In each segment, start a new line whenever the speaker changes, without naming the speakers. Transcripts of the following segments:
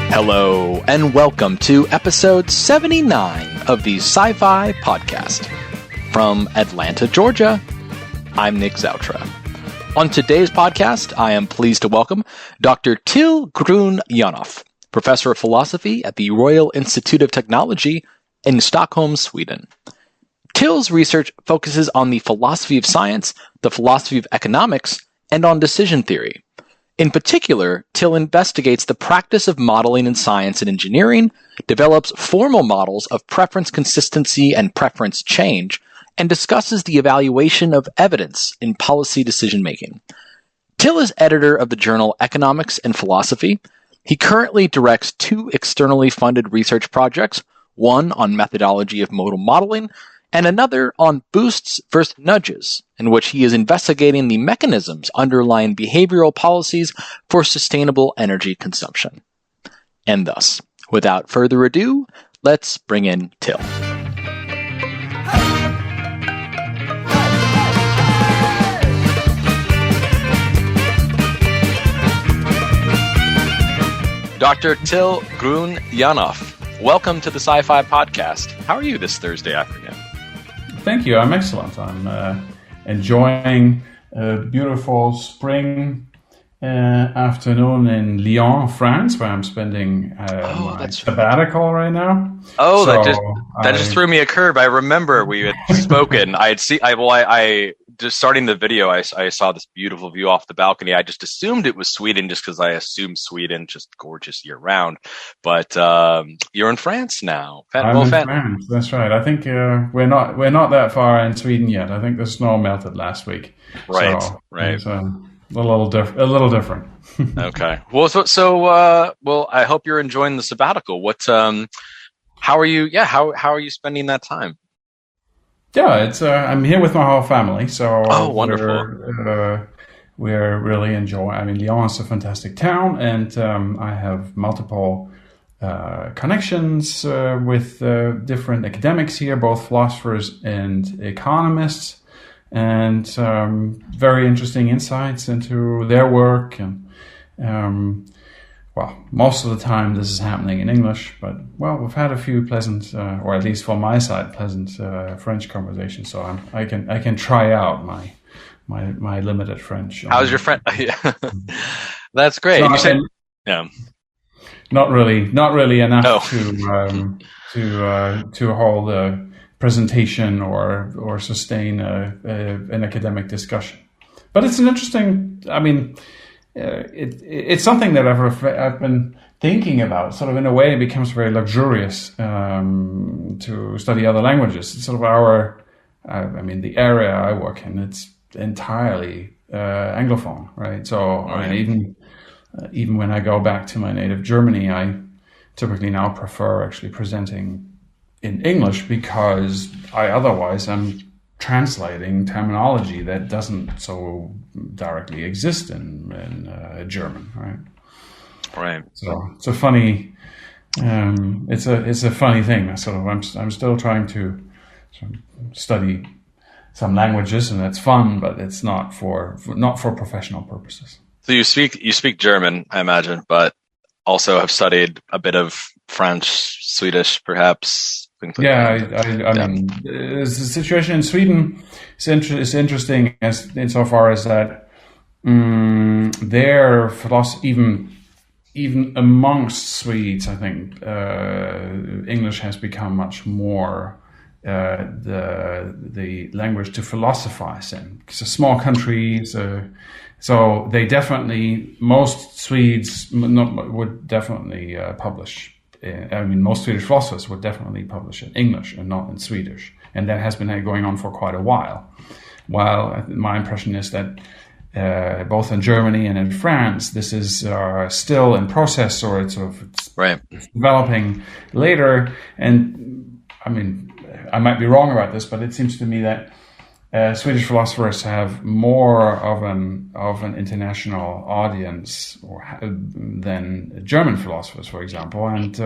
Hello, and welcome to episode 79 of the Sci-Fi Podcast. From Atlanta, Georgia, I'm Nick Zoutra. On today's podcast, I am pleased to welcome Dr. Till Grüne-Yanoff, Professor of Philosophy at the Royal Institute of Technology in Stockholm, Sweden. Till's research focuses on the philosophy of science, the philosophy of economics, and on decision theory. In particular, Till investigates the practice of modeling in science and engineering, develops formal models of preference consistency and preference change, and discusses the evaluation of evidence in policy decision-making. Till is editor of the journal Economics and Philosophy. He currently directs 2 externally funded research projects, one on methodology of modal modeling, and another on boosts versus nudges, in which he is investigating the mechanisms underlying behavioral policies for sustainable energy consumption. And thus, without further ado, let's bring in Till. Dr. Till Grüne-Yanoff, welcome to the Sci-Fi Podcast. How are you this Thursday afternoon?
Thank you. I'm excellent. I'm enjoying a beautiful spring afternoon in Lyon, France, where I'm spending my sabbatical right now.
Oh, so that just threw me a curve. I remember we had spoken. I just starting the video, I saw this beautiful view off the balcony. I just assumed it was Sweden just because I assume Sweden just gorgeous year round. But you're in France now.
I'm in France. That's right. I think we're not that far in Sweden yet. I think the snow melted last week.
Right.
So
right.
It's a little different.
Okay. Well, well, I hope you're enjoying the sabbatical. How are you? Yeah. How are you spending that time?
Yeah, it's I'm here with my whole family, so
wonderful.
We're really enjoying. I mean, Lyon is a fantastic town, and I have multiple connections with different academics here, both philosophers and economists, and very interesting insights into their work. And well, most of the time this is happening in English, but well, we've had a few pleasant, or at least from my side, pleasant French conversations. So I can try out my limited French.
How's your French? That's great.
So
you said, yeah,
not really enough to hold a presentation or sustain an academic discussion. But it's an interesting. I mean. It's something that I've been thinking about. Sort of in a way, it becomes very luxurious to study other languages. It's sort of the area I work in, it's entirely Anglophone, right? So I mean, even when I go back to my native Germany, I typically now prefer actually presenting in English because otherwise I'm translating terminology that doesn't so directly exist in German, right?
Right.
So it's a funny, it's a funny thing. I'm still trying to study some languages, and it's fun, but it's not for professional purposes.
So you speak German, I imagine, but also have studied a bit of French, Swedish, perhaps.
Yeah, I mean, the situation in Sweden is interesting insofar as that their philosophy, even amongst Swedes, I think English has become much more the language to philosophize in. It's a small country, so they definitely, most Swedes would definitely publish. Most Swedish philosophers would definitely publish in English and not in Swedish. And that has been going on for quite a while. While my impression is that both in Germany and in France, this is still in process, or it's developing later. And I mean, I might be wrong about this, but it seems to me that Swedish philosophers have more of an international audience than German philosophers, for example. And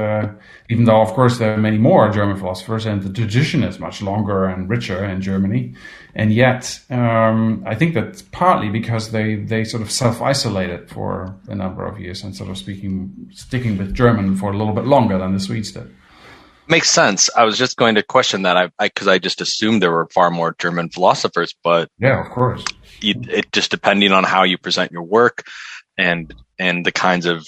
even though, of course, there are many more German philosophers, and the tradition is much longer and richer in Germany, and yet I think that's partly because they sort of self-isolated for a number of years and sort of sticking with German for a little bit longer than the Swedes did.
Makes sense. I was just going to question that because I just assumed there were far more German philosophers, but
yeah, of course,
it just depending on how you present your work and the kinds of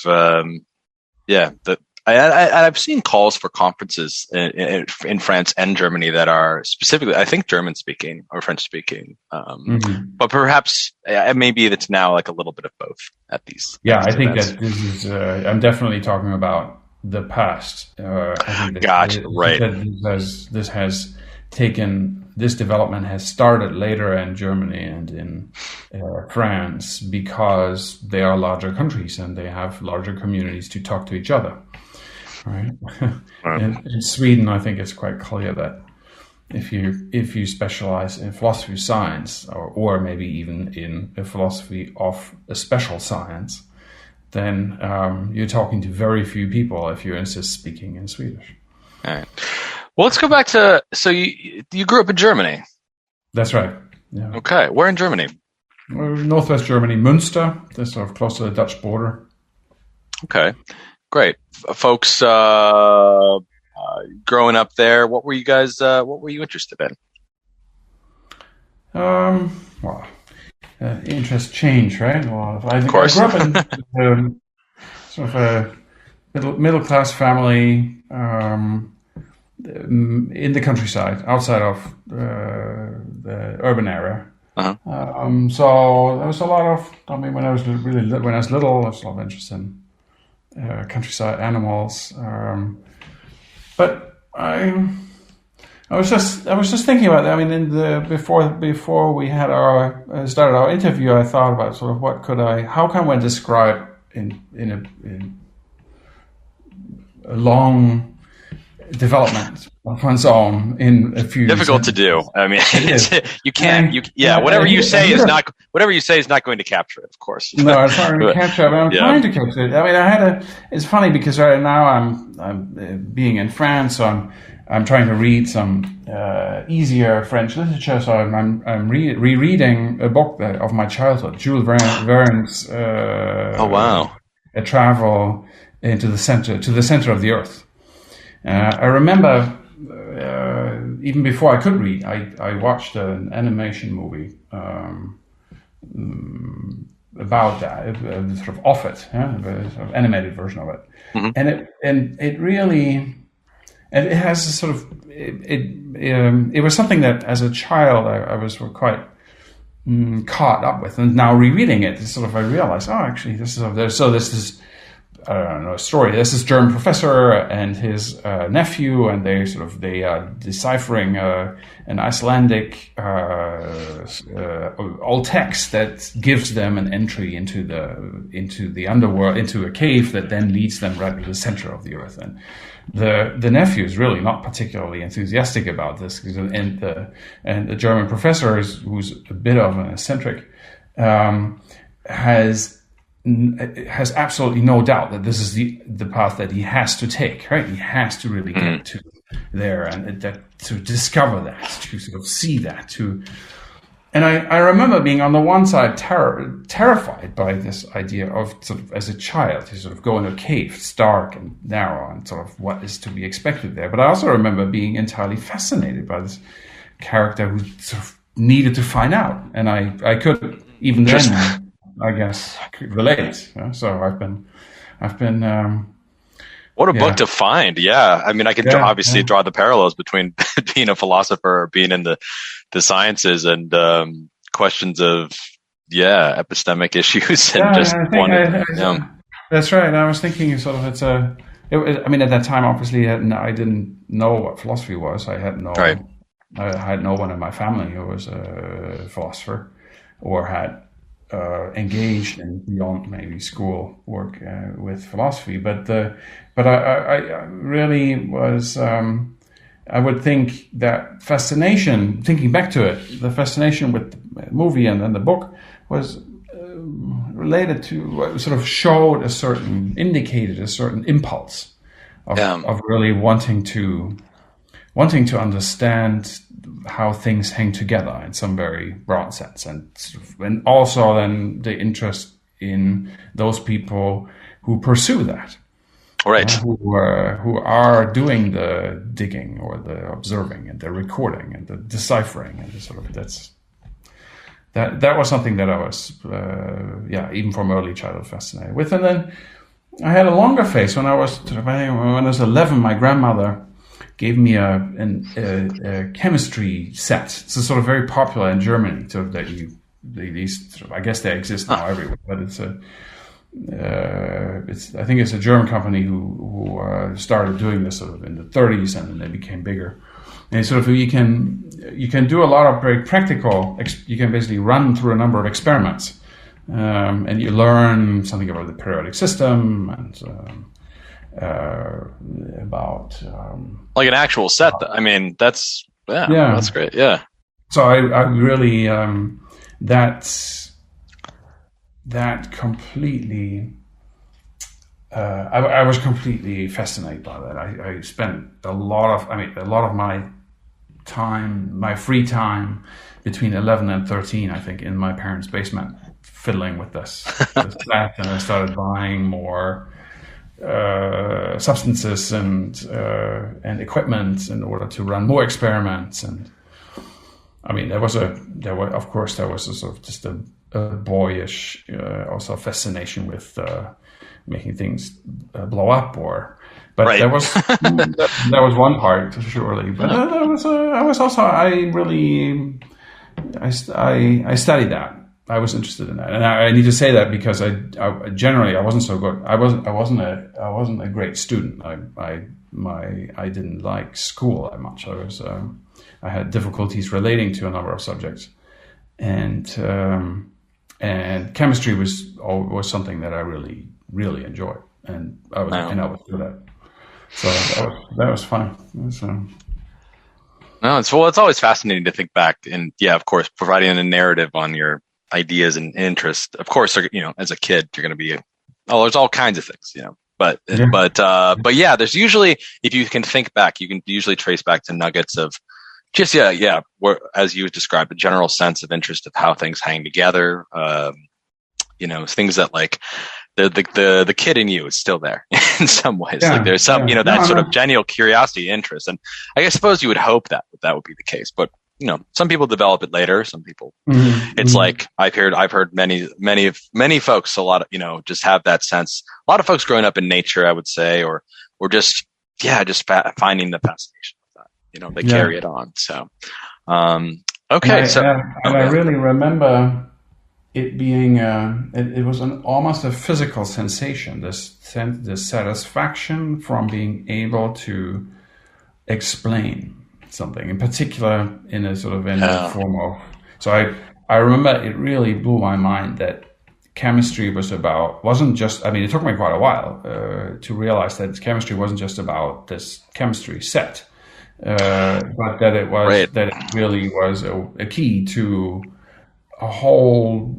I've seen calls for conferences in France and Germany that are specifically, I think, German speaking or French speaking, but perhaps maybe it's now like a little bit of both at these.
Yeah, I think that this is. I'm definitely talking about the past. I think
gotcha. Right.
This development has started later in Germany and in France because they are larger countries and they have larger communities to talk to each other. Right. In Sweden, I think it's quite clear that if you specialize in philosophy of science or maybe even in a philosophy of a special science, then you're talking to very few people if you insist speaking in Swedish.
All right. Well, let's go back to, so you grew up in Germany.
That's right. Yeah.
Okay. Where in Germany?
Northwest Germany, Münster. That's sort of close to the Dutch border. Okay.
Great. Folks, growing up there, what were you interested in?
Well, interest change, right? Well, I grew up in sort of a middle class family in the countryside, outside of the urban area. Uh-huh. So there was a lot of. I mean, when I was little, there was a lot of interest in countryside animals. But I was just thinking about that. I mean, before we had started our interview, I thought about sort of how can one describe in a long development of one's own in a few
difficult
years.
To do. I mean, you can't. Whatever you say is not going to capture it. Of course.
No, it's not going to capture it. But I'm trying to capture it. I mean, it's funny because right now I'm being in France, so I'm trying to read some easier French literature. So I'm rereading a book of my childhood, Jules Verne's.
Oh wow!
A travel to the center of the earth. I remember even before I could read, I watched an animation movie about that, sort of off it, a sort of animated version of it, mm-hmm. and it really, and it has a sort of it was something that as a child I was quite caught up with, and now rereading it, I realized, actually this is. I don't know, a story. This is German professor and his nephew, and they are deciphering an Icelandic old text that gives them an entry into the underworld, into a cave that then leads them right to the center of the earth. And the nephew is really not particularly enthusiastic about this, and the German professor who's a bit of an eccentric has absolutely no doubt that this is the path that he has to take, right? He has to really get to there and to discover that, to sort of see that. And I remember being on the one side terrified by this idea of sort of as a child, to sort of go in a cave, it's dark and narrow, and sort of what is to be expected there. But I also remember being entirely fascinated by this character who sort of needed to find out, and I could even then. I guess relate. So I've been.
What a book to find! Yeah, I mean, I can obviously draw the parallels between being a philosopher or being in the sciences and questions of epistemic issues and just wanting.
That's right. I was thinking sort of I mean, at that time, obviously, I didn't know what philosophy was. I had no one in my family who was a philosopher or had. Engaged in beyond maybe school work with philosophy, but I really was I would think that fascination, thinking back to it, the fascination with the movie and then the book was related to, sort of indicated a certain impulse of really wanting to understand how things hang together in some very broad sense, and also then the interest in those people who pursue that.
Right.
Who are doing the digging or the observing and the recording and the deciphering and the sort of that was something that I was even from early childhood fascinated with. And then I had a longer phase when I was 11. My grandmother gave me a chemistry set. It's sort of very popular in Germany. So that I guess they exist now everywhere, but I think it's a German company who started doing this sort of in the 30s, and then they became bigger. And sort of you can do a lot of very practical. You can basically run through a number of experiments, and you learn something about the periodic system and about
like an actual set. I mean, that's that's great. Yeah.
So I really that completely, I was completely fascinated by that. I spent a lot of my time, my free time between 11 and 13, I think, in my parents' basement, fiddling with this set, and I started buying more substances and equipment in order to run more experiments. And I mean, there was a sort of just a boyish also fascination with making things blow up, but right. There was one part surely, but I studied that. I was interested in that, and I need to say that because I generally wasn't so good. I wasn't a great student. I didn't like school that much. I had difficulties relating to a number of subjects, and chemistry was something that I really, really enjoyed, and I was good at. So that was fun.
No, it's always fascinating to think back, and of course, providing a narrative on your ideas and interest. Of course, as a kid, you're going to be, there's all kinds of things, but there's usually, if you can think back, you can usually trace back to nuggets of just, where, as you described, a general sense of interest of how things hang together. Things that like the kid in you is still there in some ways. Yeah, like there's some, of genuine curiosity, interest. And I suppose you would hope that would be the case, but some people develop it later. Some people, it's like I've heard many folks, a lot of, just have that sense. A lot of folks growing up in nature, I would say, or just finding the fascination with that. They carry it on. So, okay.
I really remember it being, it was almost a physical sensation, this satisfaction from being able to explain something, in particular in a sort of the form of. So I remember it really blew my mind that chemistry wasn't just. I mean, it took me quite a while to realize that chemistry wasn't just about this chemistry set, but that it was that it really was a key to a whole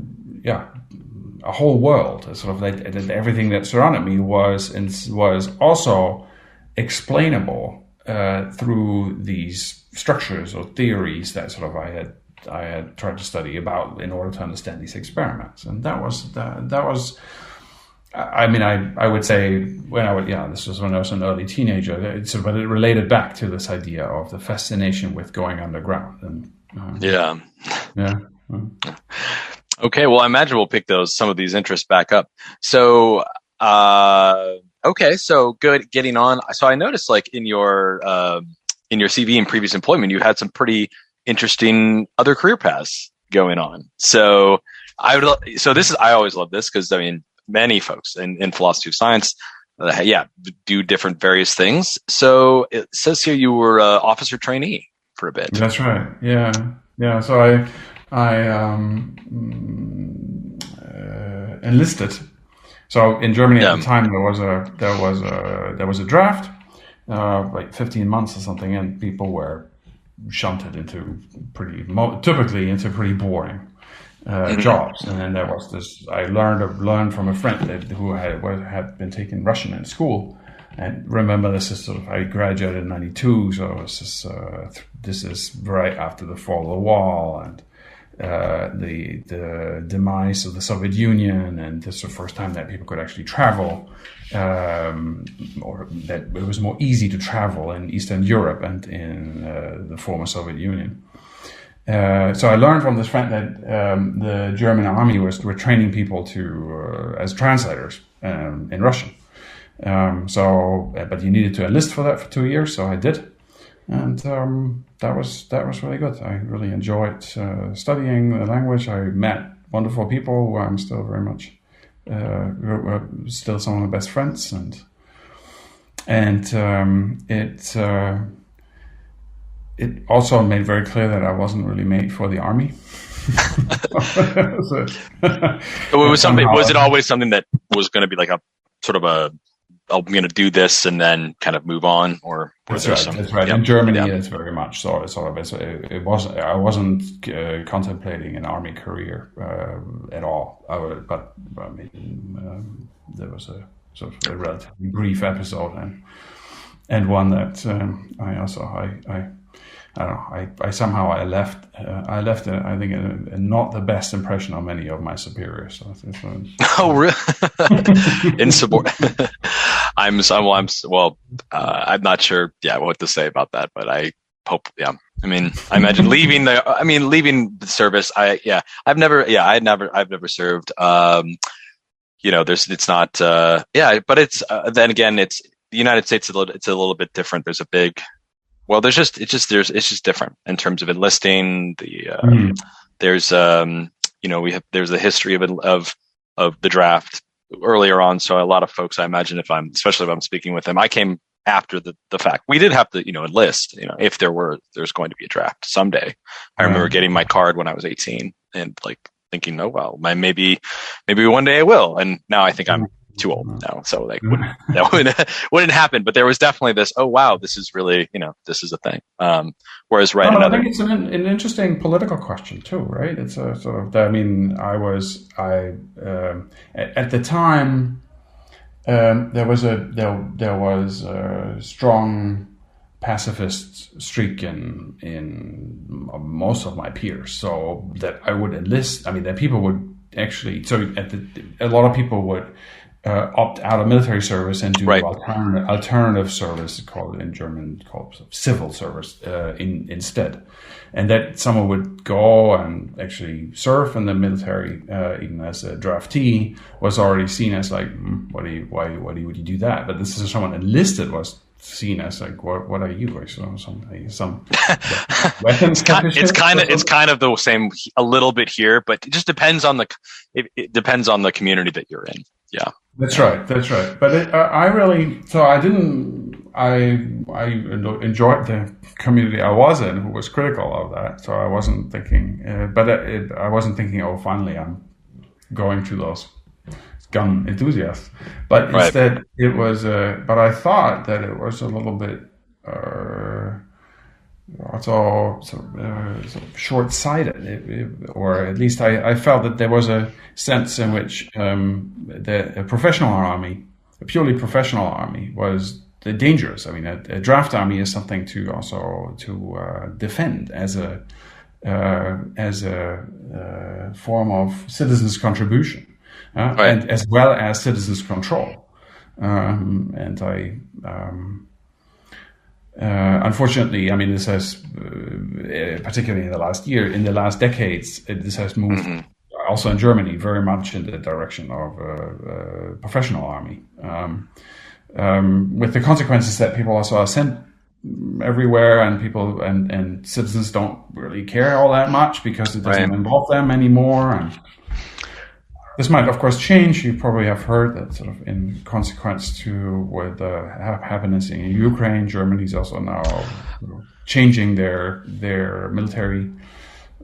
world. Sort of that everything that surrounded me was also explainable through these structures or theories that sort of I had tried to study about in order to understand these experiments. And that was I mean, I would say this was when I was an early teenager. But it related back to this idea of the fascination with going underground. And
Okay, well, I imagine we'll pick some of these interests back up. So, okay, so good. Getting on. So I noticed, like in your CV and previous employment, you had some pretty interesting other career paths going on. So I always love this because I mean, many folks in philosophy of science, do different various things. So it says here you were an officer trainee for a bit.
That's right. Yeah. So I enlisted. So in Germany at the time there was a draft, like 15 months or something, and people were shunted into typically into pretty boring jobs. And then there was this. I learned from a friend who had been taking Russian in school. And remember, this is I graduated in '92, so this is right after the fall of the wall and the demise of the Soviet Union, and this is the first time that people could actually travel, or that it was more easy to travel in Eastern Europe and in the former Soviet Union. So I learned from this friend that the German army were training people to as translators in Russian. But you needed to enlist for that for 2 years, so I did, and that was really good. I really enjoyed studying the language. I met wonderful people who I'm still very much still some of my best friends, and it also made very clear that I wasn't really made for the army.
Was it always something that was going to be like a sort of a, I'm going to do this and then kind of move on, or
that's right. That's right. In Germany, it's very much so. It wasn't. I wasn't contemplating an army career at all. But I mean, there was a sort of a relatively brief episode, and one that I somehow left. I left. I think not the best impression on many of my superiors. So
oh, really? Insubordinate. I'm not sure. Yeah, what to say about that, but I hope. Yeah, I mean, I imagine leaving the service. I've never served. It's not. But it's then again, it's the United States. It's a little bit different. There's a big. Well, it's just different in terms of enlisting. There's there's a history of the draft earlier on. So a lot of folks, I imagine, especially if I'm speaking with them, I came after the fact. We did have to, enlist, if there's going to be a draft someday. I remember getting my card when I was 18 and like thinking, oh, well, maybe one day I will. And now I think I'm too old now, so that wouldn't happen. But there was definitely this. Oh wow, this is really this is a thing. Whereas
I think it's an interesting political question too, right? It's a sort of. I mean, at the time there was a strong pacifist streak in most of my peers, so that I would enlist. I mean, that people would actually. So a lot of people would. Opt out of military service and do alternative service, called in German civil service instead, and that someone would go and actually serve in the military, even as a draftee, was already seen as like, why would you do that? But this is someone enlisted was seen as like, what are you? Like some weapons.
It's kind of the same a little bit here, but it just depends on it depends on the community that you're in. Yeah.
That's right. But I enjoyed the community I was in, who was critical of that. So I wasn't thinking, I wasn't thinking, oh, finally I'm going to those gun enthusiasts. But instead it was, but I thought that it was a little bit, also sort of short-sighted, or at least I felt that there was a sense in which a purely professional army, was dangerous. I mean, a draft army is something to defend as a form of citizens' contribution, and as well as citizens' control. Unfortunately, I mean, this has, particularly in the last decades, this has moved also in Germany very much in the direction of a professional army, with the consequences that people also are sent everywhere, and people and citizens don't really care all that much because it doesn't involve them anymore. And this might, of course, change. You probably have heard that sort of in consequence to what happening in Ukraine, Germany is also now changing their military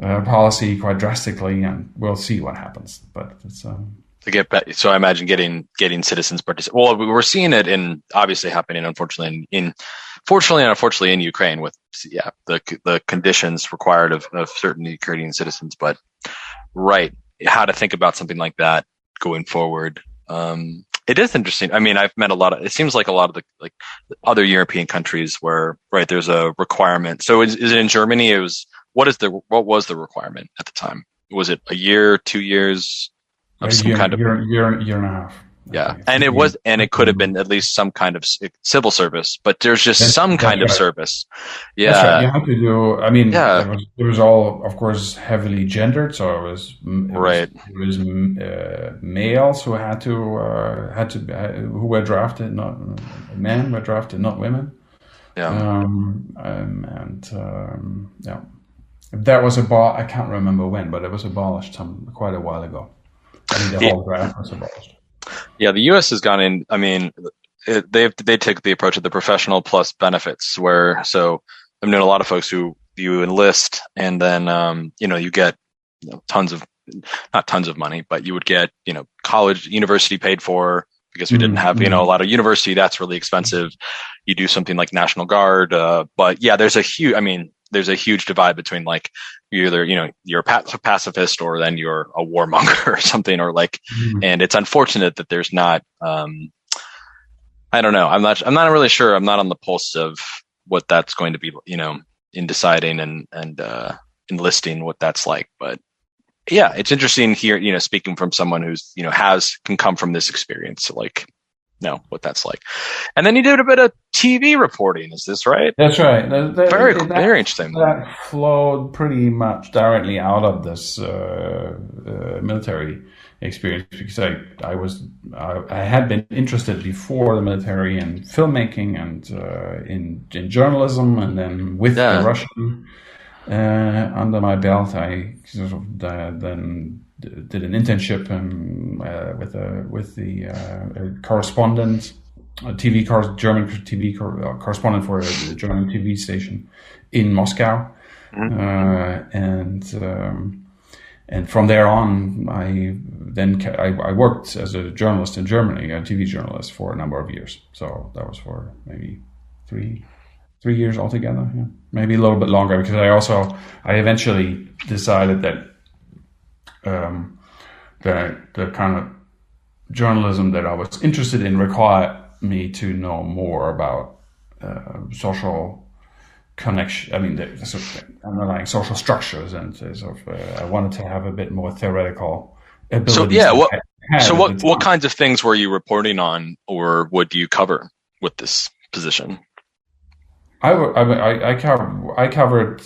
policy quite drastically, and we'll see what happens. But it's
to get back. So I imagine getting citizens participate. Well, we were seeing it obviously happening, unfortunately, fortunately and unfortunately in Ukraine with the conditions required of certain Ukrainian citizens. But right, how to think about something like that going forward. It is interesting. I mean, I've met it seems like a lot of the other European countries where, right, there's a requirement. So is it in Germany? What was the requirement at the time? Was it a year, 2 years of some kind of
year and a half?
Yeah. And it could have been at least some kind of civil service, but there's just some kind of service. Yeah.
That's right. You had to do, I mean, it was all, of course, heavily gendered. So it was males who who were drafted, not men were drafted, not women.
Yeah.
Yeah. That was I can't remember when, but it was abolished quite a while ago. I mean, the whole draft was abolished.
Yeah, the U.S. has gone in. I mean, they take the approach of the professional plus benefits, where I've known a lot of folks who you enlist and then you get not tons of money, but you would get college, university paid for because we didn't have a lot of university. That's really expensive. You do something like National Guard, but yeah, there's a huge divide between like you're either you're a pacifist or then you're a warmonger or something, or like, and it's unfortunate that there's not. I don't know. I'm not really sure. I'm not on the pulse of what that's going to be, in deciding and enlisting what that's like. But yeah, it's interesting here, speaking from someone who's can come from this experience to like know what that's like. And then you did a bit of TV reporting. Is this right?
That's right.
Very interesting.
That flowed pretty much directly out of this military experience, because I had been interested before the military in filmmaking and in journalism, and then with the Russian under my belt, I sort of then did an internship with the correspondent, German TV correspondent for the German TV station in Moscow, and from there on, I worked as a journalist in Germany, a TV journalist, for a number of years. So that was for maybe three years altogether, maybe a little bit longer, because I eventually decided that the kind of journalism that I was interested in required me to know more about social connection. I mean, the sort of underlying social structures, and I wanted to have a bit more theoretical ability.
So what kinds of things were you reporting on, or what do you cover with this position?
I covered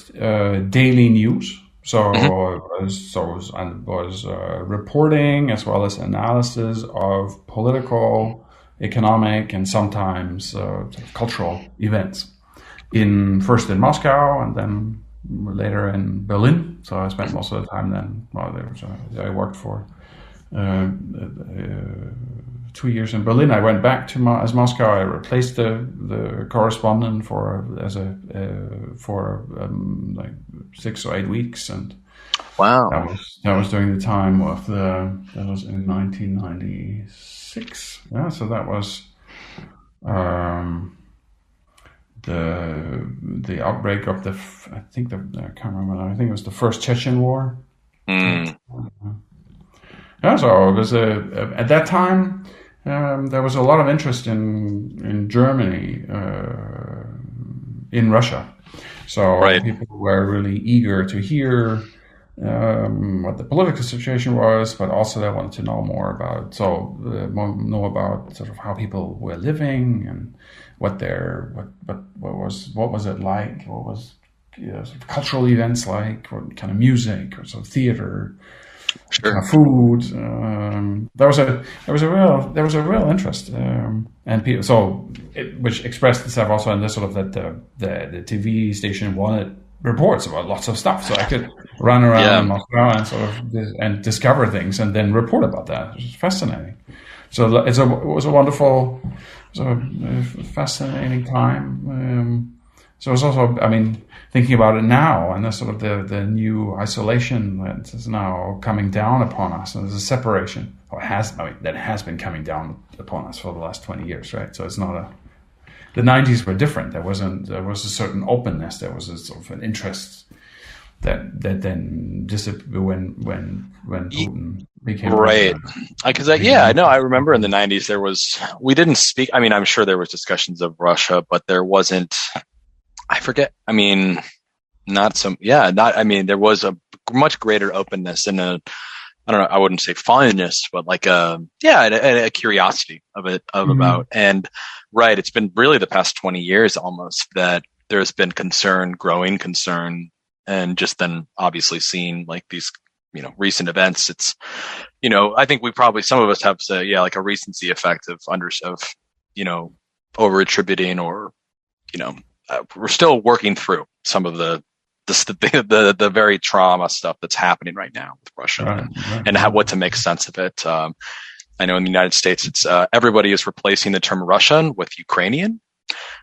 daily news. So I was reporting as well as analysis of political, economic, and sometimes cultural events. First in Moscow, and then later in Berlin. So I spent most of the time then. I worked for 2 years in Berlin. I went back to Moscow. I replaced the correspondent for like 6 or 8 weeks, and
wow,
that was during the time of that was in 1996. Yeah, so that was the outbreak of I can't remember. I think it was the first Chechen War. Yeah, so it was at that time. There was a lot of interest in Germany, in Russia. So people were really eager to hear what the political situation was, but also they wanted to know more about sort of how people were living and what was it like, what was sort of cultural events like, what kind of music or sort of theater.
Sure.
Kind of food. There was a real interest, and people. Which expressed itself also in this sort of that the TV station wanted reports about lots of stuff, so I could run around Moscow and sort of discover things and then report about that. It was fascinating. So it was a wonderful, sort of fascinating time. So it's also, I mean, thinking about it now, and the sort of the new isolation that is now coming down upon us, and there's a separation, or that has been coming down upon us for the last 20 years, right? So it's not the 90s were different. There was a certain openness, there was a sort of an interest that then disappeared when Putin became
right. Because I know I remember in the 90s we didn't speak. I mean, I'm sure there was discussions of Russia, but there wasn't. I forget. I mean, there was a much greater openness and I don't know, I wouldn't say fondness, but like a curiosity about. And right, it's been really the past 20 years almost that there's been growing concern, and just then obviously seeing like these, recent events. It's, I think some of us have like a recency effect of over attributing, or, we're still working through some of the very trauma stuff that's happening right now with Russia, and what to make sense of it. I know in the United States, it's everybody is replacing the term Russian with Ukrainian.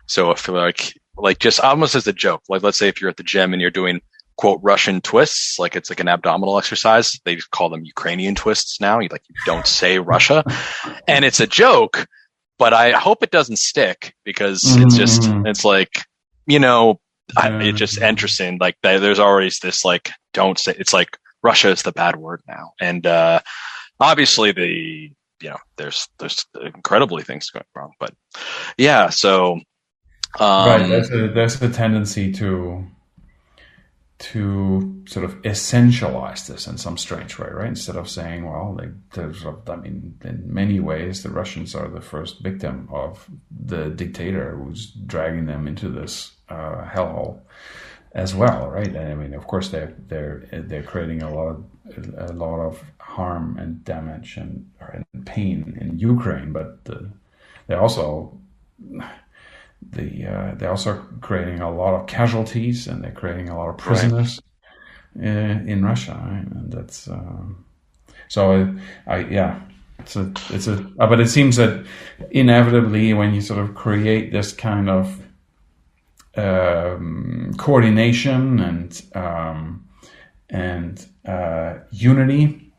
So if like just almost as a joke, like let's say if you're at the gym and you're doing quote Russian twists, like it's like an abdominal exercise, they call them Ukrainian twists now. You don't say Russia, and it's a joke, but I hope it doesn't stick, because it's like, it's just interesting. Like there's always this like, don't say, it's like Russia is the bad word now. And obviously there's incredibly things going wrong, but yeah. So
right, there's a tendency to sort of essentialize this in some strange way, right? Instead of saying, well, in many ways, the Russians are the first victim of the dictator who's dragging them into this hellhole as well, right? And I mean, of course, they're creating a lot of harm and damage and pain in Ukraine, but they're also creating a lot of casualties, and they're creating a lot of prisoners in Russia, right? And that's but it seems that inevitably, when you sort of create this kind of coordination and unity,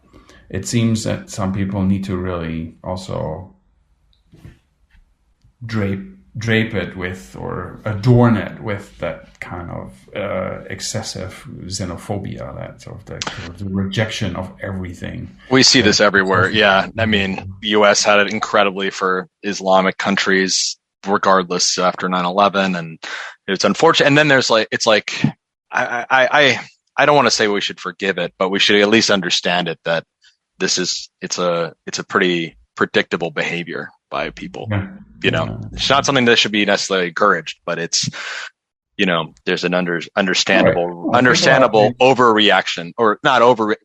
it seems that some people need to really also drape it with, or adorn it with, that kind of excessive xenophobia, that sort of the rejection of everything.
We see this everywhere. Yeah. I mean, the U.S. had it incredibly for Islamic countries, regardless, after 9/11, and it's unfortunate. And then there's I don't want to say we should forgive it, but we should at least understand it, that it's a pretty predictable behavior by people. It's not something that should be necessarily encouraged, but it's, there's an understandable overreaction, or not over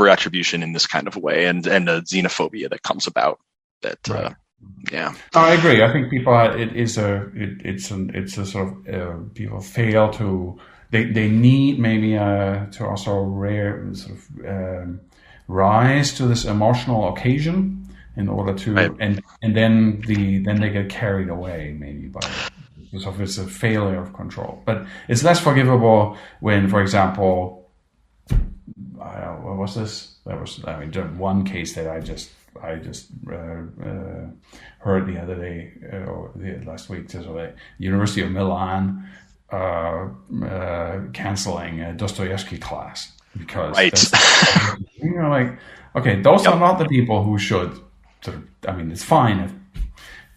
attribution in this kind of way, and the xenophobia that comes about that.
I agree. I think people, it's a sort of, people fail to, they need maybe to also rise to this emotional occasion in order to, and then they get carried away maybe by, because of it's a failure of control. But it's less forgivable when, for example, what was this? One case that I just heard the other day, or last week, the University of Milan canceling a Dostoevsky class because okay, those are not the people who should. It's fine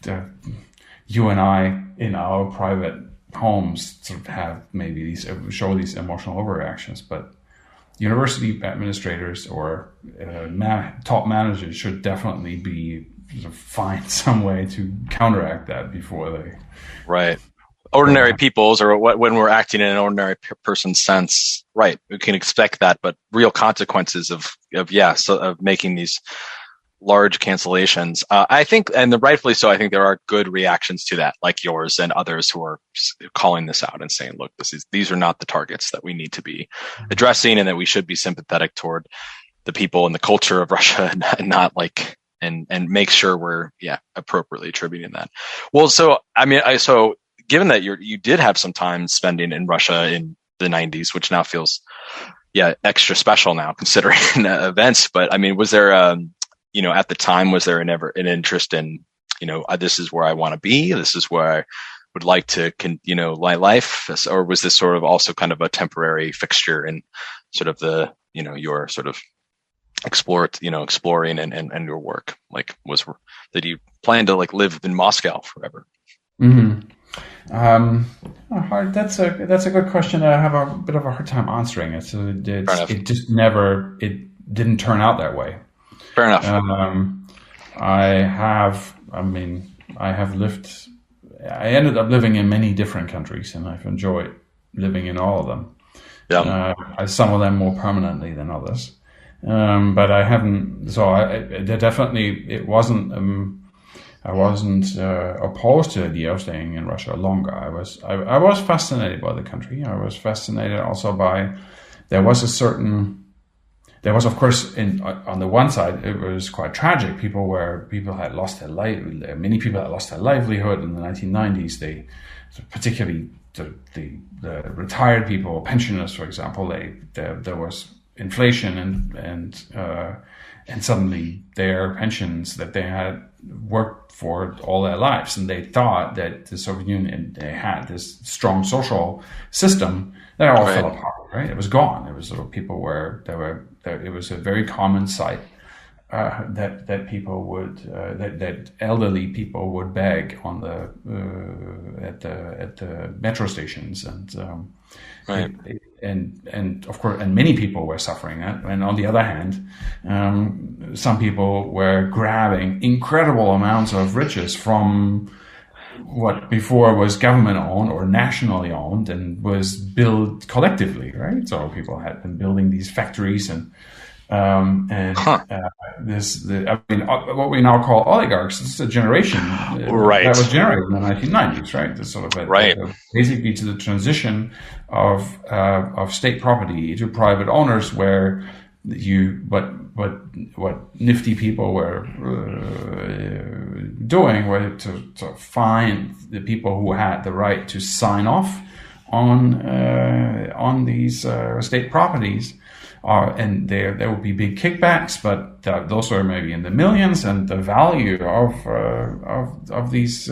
if you and I in our private homes sort of have maybe show these emotional overreactions, but university administrators or top managers should definitely be find some way to counteract that before they.
Right. Ordinary people's, or when we're acting in an ordinary person's sense, right? We can expect that, but real consequences of making these large cancellations. I think, and rightfully so, I think there are good reactions to that, like yours and others who are calling this out and saying, look, these are not the targets that we need to be addressing, and that we should be sympathetic toward the people and the culture of Russia, and not and make sure we're appropriately attributing that. Well, so given that you did have some time spending in Russia in the 90s, which now feels, extra special now considering events. But I mean, was there, at the time, was there an interest in, this is where I want to be. This is where I would like to, my life, or was this sort of also kind of a temporary fixture in sort of the, your sort of exploring and your work? Like, did you plan to like live in Moscow forever?
Mm-hmm. That's a good question. I have a bit of a hard time answering it. So it didn't turn out that way.
Fair enough.
I ended up living in many different countries, and I've enjoyed living in all of them.
Yeah.
Some of them more permanently than others. But I haven't. So it wasn't. I wasn't opposed to the idea of staying in Russia longer. I was fascinated by the country. I was fascinated also by there was, of course, on the one side it was quite tragic. Many people had lost their livelihood in the 1990s. Particularly the retired people, pensioners, for example. There was inflation and suddenly their pensions that they had worked for all their lives, and they thought that the Soviet Union, they had this strong social system, that all fell apart. Right, it was gone. It was sort of it was a very common sight that people would that elderly people would beg on at the metro stations, and and of course, and many people were suffering. And on the other hand, some people were grabbing incredible amounts of riches from what before was government owned or nationally owned and was built collectively, right? So people had been building these factories what we now call oligarchs. This is a generation that was generated in the 1990s, right? This sort of basically to the transition of state property to private owners, where what nifty people were doing were to find the people who had the right to sign off on these state properties. And there would be big kickbacks, but those were maybe in the millions, and the value of these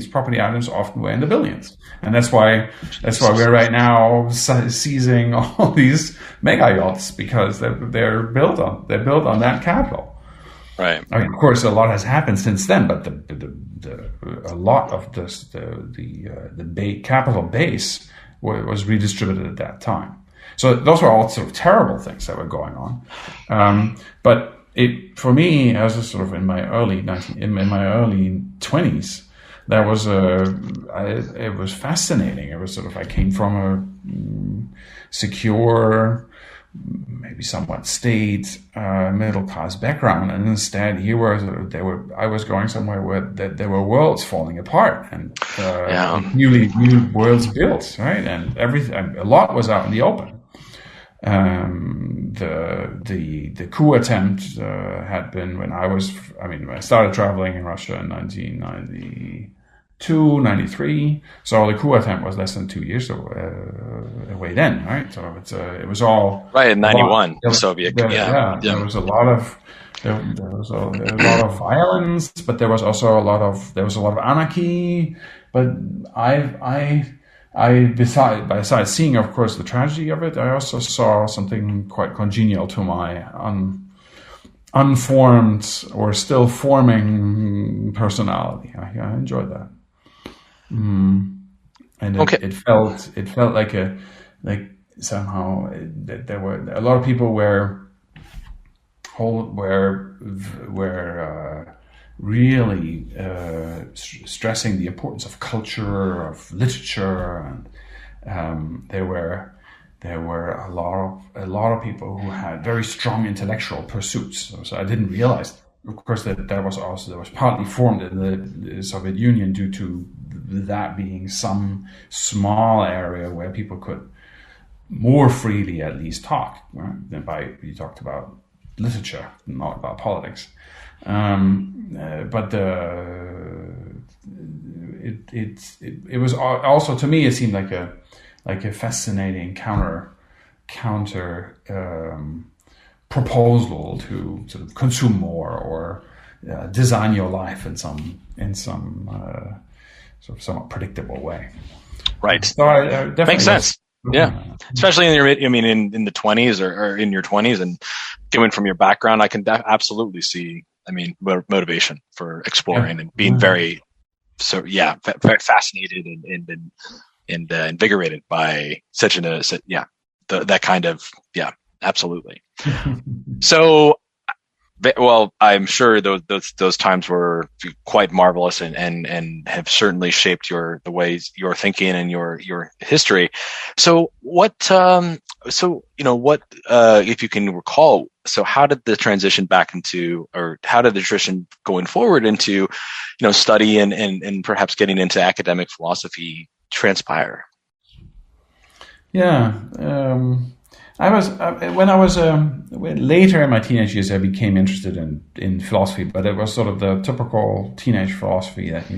property items often were in the billions. And that's why we're right now seizing all these mega yachts, because they're built on that capital.
Right.
I mean, of course, a lot has happened since then, but a lot of the capital base was redistributed at that time. So those were all sort of terrible things that were going on. But for me, as a sort of in my early 20s, it was fascinating. It was sort of, I came from a secure, maybe somewhat staid middle class background, and instead I was going somewhere where there were worlds falling apart, and new worlds built, right, and everything. A lot was out in the open. The coup attempt had been when I started traveling in Russia in 1992, 93. So the coup attempt was less than 2 years away then, right? So it was all
right in 91. The Soviet,
there was a lot of violence, but there was also a lot of anarchy. But besides seeing, of course, the tragedy of it, I also saw something quite congenial to my unformed or still forming personality. I enjoyed that, and it felt like somehow that there were a lot of people were really stressing the importance of culture, of literature, and there were a lot of people who had very strong intellectual pursuits. So I didn't realize, of course, that was partly formed in the Soviet Union due to that being some small area where people could more freely at least talk. Right? You talked about literature, not about politics. But it was also, to me, it seemed like a fascinating counter proposal to sort of consume more or design your life in some sort of somewhat predictable way.
Right.
So I definitely
makes sense. Yeah, especially in in the 20s or in your 20s, and coming from your background, I can absolutely see. I mean, motivation for exploring and being very fascinated and invigorated by that kind of absolutely. So, well, I'm sure those times were quite marvelous and have certainly shaped the ways you're thinking and your history. So if you can recall, so how did the transition going forward into, study and perhaps getting into academic philosophy transpire?
Yeah. I was later in my teenage years, I became interested in philosophy, but it was sort of the typical teenage philosophy that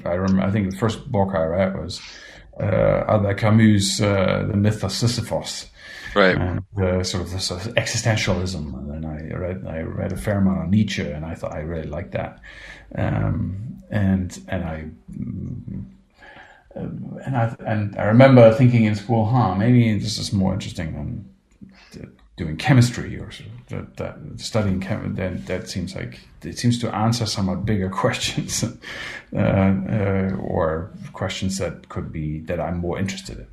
I remember. I think the first book I read was Albert Camus' The Myth of Sisyphus,
right?
And sort of this existentialism. And then I read a fair amount on Nietzsche, and I thought I really liked that. And I remember thinking in school, maybe this is more interesting than doing chemistry or that studying that seems like it seems to answer somewhat bigger questions or questions that I'm more interested in.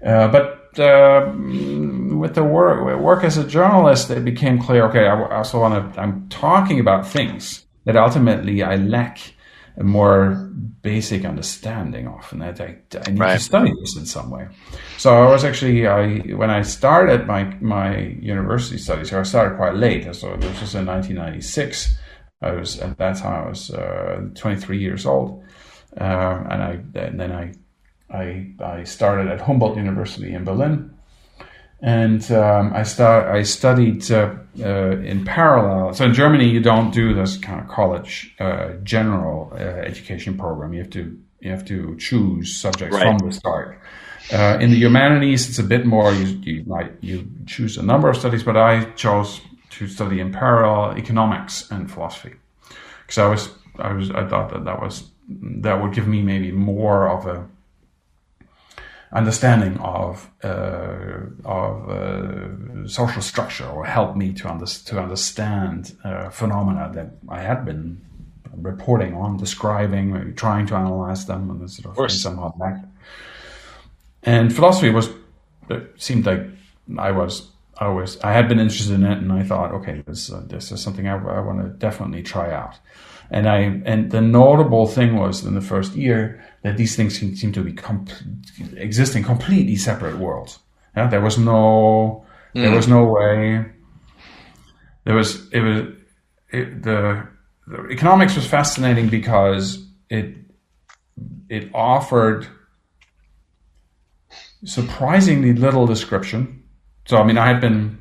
But with the work as a journalist, it became clear. Okay, I'm talking about things that ultimately I lack a more basic understanding of, and that I need to study this in some way. So I was actually, when I started my university studies, I started quite late. So this was in 1996. At that time I was 23 years old, and then I started at Humboldt University in Berlin. And I studied in parallel. So in Germany, you don't do this kind of college general education program. You have to choose subjects from the start. In the humanities, it's a bit more. You choose a number of studies, but I chose to study in parallel economics and philosophy because I thought that would give me maybe more of a understanding of social structure, or help me to understand phenomena that I had been reporting on, describing, maybe trying to analyze them, and sort of somehow back. And philosophy seemed like I had been interested in it, and I thought, okay, this is something I want to definitely try out. And the notable thing was in the first year that these things seem to be exist in completely separate worlds. Yeah? There was no way. The economics was fascinating because it offered surprisingly little description. So, I mean, I had been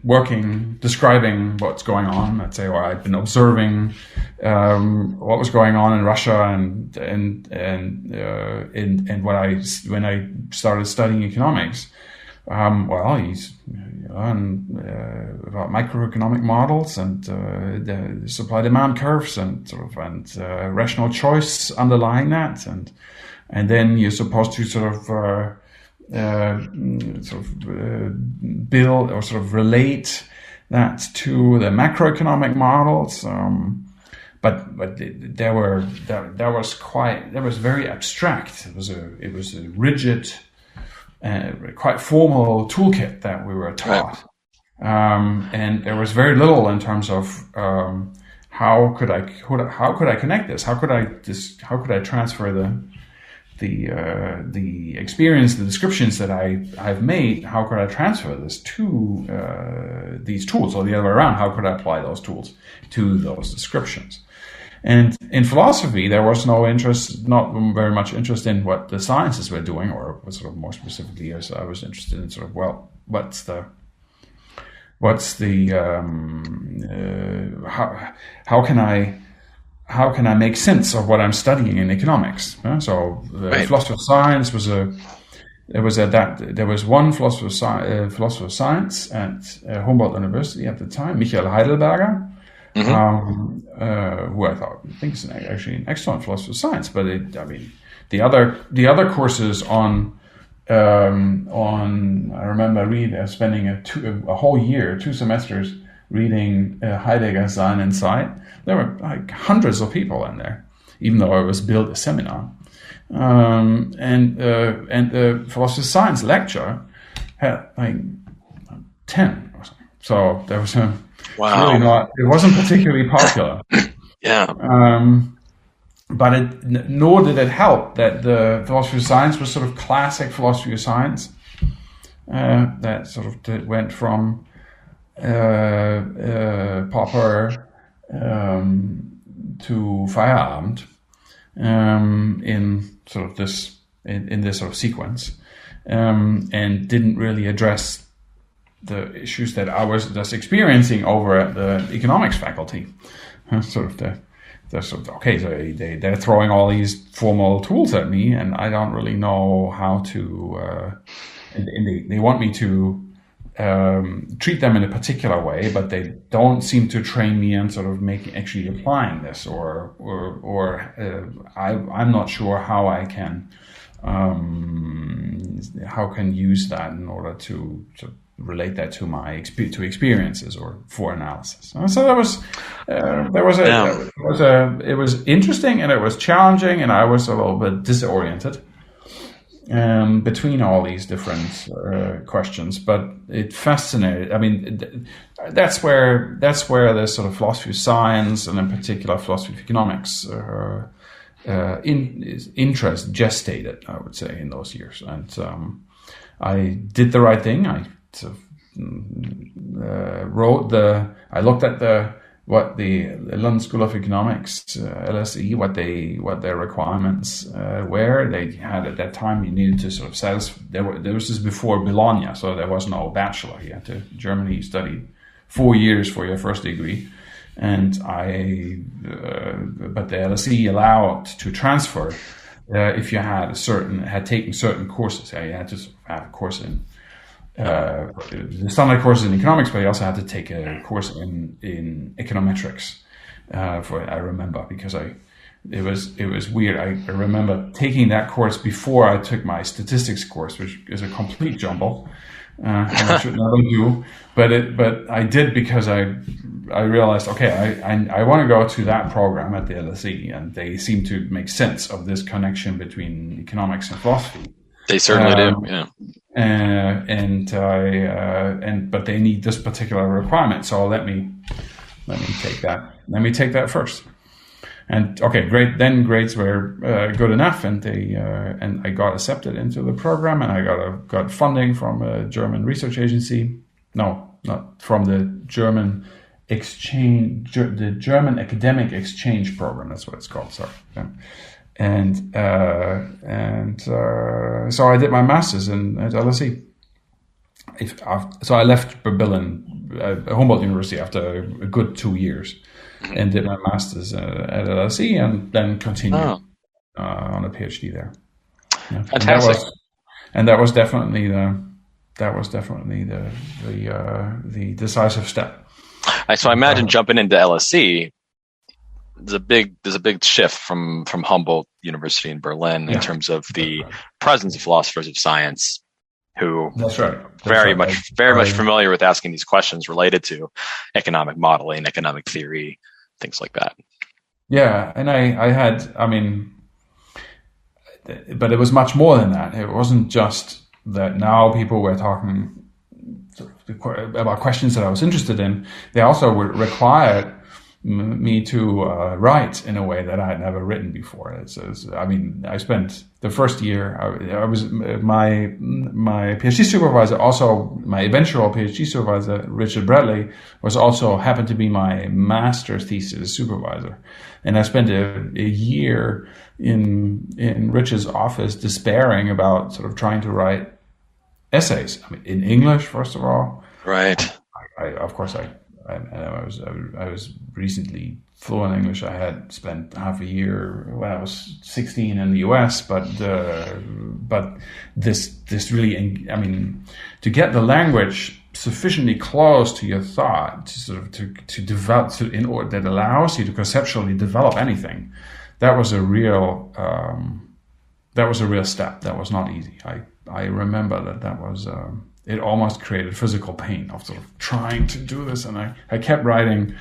describing what's going on, let's say, or I'd been observing what was going on in Russia, and when I started studying economics, he's about macroeconomic models and the supply-demand curves and rational choice underlying that, and then you're supposed to build or relate that to the macroeconomic models, but that was very abstract. It was a rigid, quite formal toolkit that we were taught, and there was very little in terms of how could I connect this? How could I transfer the experience, the descriptions that I've made, how could I transfer this to these tools, or the other way around, how could I apply those tools to those descriptions? And in philosophy, there was not very much interest in what the sciences were doing, or more specifically, as I was interested in how can I how can I make sense of what I'm studying in economics? So the philosophy of science was there was one philosopher of science at Humboldt University at the time, Michael Heidelberger, who I think is actually an excellent philosopher of science. But the other courses on I remember spending a whole year, 2 semesters, reading Heidegger's Sein and Zeit. There were like hundreds of people in there, even though it was billed a seminar. And the philosophy of science lecture had like 10 or something. So there was really it wasn't particularly popular. But nor did it help that the philosophy of science was sort of classic philosophy of science that sort of went from Popper to Feierabend in sort of this in this sort of sequence, and didn't really address the issues that I was just experiencing over at the economics faculty. So they're throwing all these formal tools at me, and I don't really know how to. And they want me to treat them in a particular way, but they don't seem to train me in sort of actually applying this, or I'm not sure how I can use that in order to relate that to my experiences or for analysis. So it was interesting, and it was challenging, and I was a little bit disoriented between all these different questions, but it fascinated. I mean, that's where the sort of philosophy of science, and in particular philosophy of economics, interest gestated, I would say, in those years. And I did the right thing. I sort of I looked at what the London School of Economics, LSE, what their requirements were. They had at that time, you needed to sort of satisfy. There was this before Bologna, so there was no bachelor. You had to Germany. You studied 4 years for your first degree, and but the LSE allowed to transfer if you had taken certain courses. You had to have a course in. The standard courses in economics, but I also had to take a course in econometrics. I remember because it was weird. I remember taking that course before I took my statistics course, which is a complete jumble, and I should never do. But I did because I realized, okay, I want to go to that program at the LSE, and they seem to make sense of this connection between economics and philosophy.
They certainly do, yeah.
But they need this particular requirement, so let me take that. Let me take that first. And okay, great. Then grades were good enough, and I got accepted into the program, and I got funding from a German research agency. No, not from the German exchange, the German academic exchange program. That's what it's called. Sorry. Yeah. So I did my master's at LSE. So I left Berlin, Humboldt University, after a good 2 years, and did my master's at LSE, and then continued on a PhD there. Yeah.
Fantastic.
And that was definitely the decisive step.
So I imagine jumping into LSE. There's a big shift from Humboldt University in Berlin in terms of the presence of philosophers of science who very much familiar with asking these questions related to economic modeling, economic theory, things like that.
Yeah, and but it was much more than that. It wasn't just that now people were talking about questions that I was interested in. They also required me to write in a way that I had never written before. I spent the first year. I was my PhD supervisor. Also, my eventual PhD supervisor, Richard Bradley, happened to be my master's thesis supervisor, and I spent a year in Richard's office, despairing about sort of trying to write essays. In English, first of all.
Right.
Of course, I was recently fluent in English. I had spent half a year when I was 16 in the US, but this really, I mean, to get the language sufficiently close to your thought, to sort of to develop, in order that allows you to conceptually develop anything, that was a real step. That was not easy. I remember that was. It almost created physical pain of sort of trying to do this. And I kept writing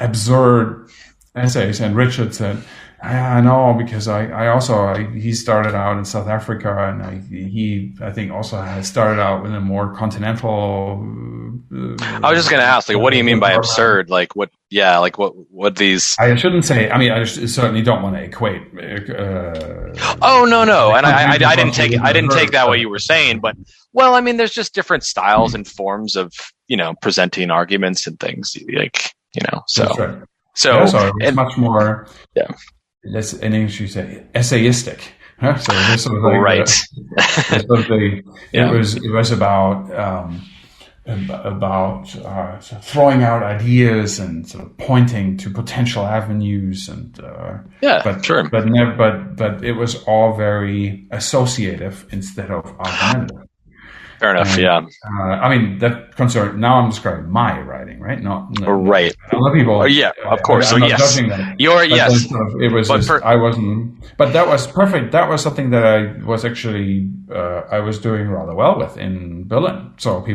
absurd essays. And Richard said, I know, because he started out in South Africa, and he I think also has started out with a more continental.
I was just going to ask, like, what do you mean by absurd? Like what? Yeah, like what these?
I shouldn't say. I mean, I certainly don't want to equate.
Oh no, and I didn't take that what you were saying, but well, I mean, there's just different styles and forms of presenting arguments and things, like so.
That's right.
So
it's much more.
Yeah.
In English, you say essayistic. Huh? So this sort of like
right.
It was about sort of throwing out ideas and sort of pointing to potential avenues and but it was all very associative instead of argumentative.
Fair enough.
I mean, that concern. Now I'm describing my writing, right? Not
right.
Other people.
Of course.
I'm not
yes.
judging them.
Yes.
It was. I wasn't. But that was perfect. That was something that I was actually. I was doing rather well with in Berlin. So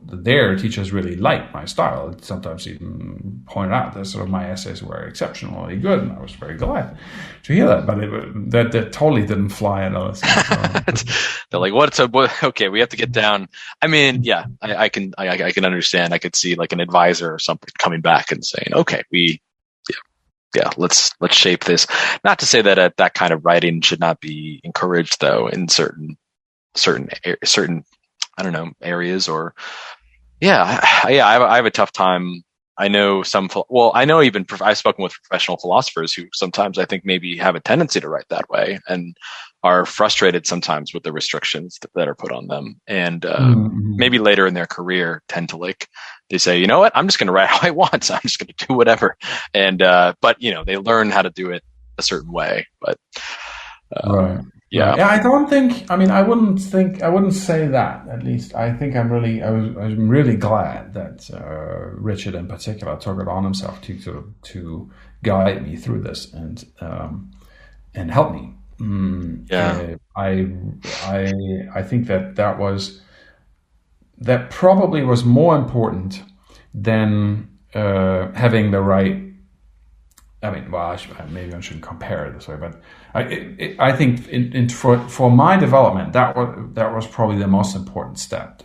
their teachers really liked my style. Sometimes even pointed out that sort of my essays were exceptionally good, and I was very glad to hear that. But that totally didn't fly at all. So.
They're like, okay, we have to get down. I mean, yeah, I can understand. I could see like an advisor or something coming back and saying, okay, let's shape this. Not to say that that kind of writing should not be encouraged, though, in certain I don't know, areas or I have a tough time. I know I've spoken with professional philosophers who sometimes I think maybe have a tendency to write that way and are frustrated sometimes with the restrictions that are put on them. And maybe later in their career tend to they say, you know what, I'm just going to write how I want. So I'm just going to do whatever. And, but they learn how to do it a certain way, but,
right. Yeah, I wouldn't say that. At least I think I'm really glad that Richard in particular took it on himself to guide me through this and help me. I think that probably was more important than having the right. I mean, well, maybe I shouldn't compare it this way, but I think for my development, that was probably the most important step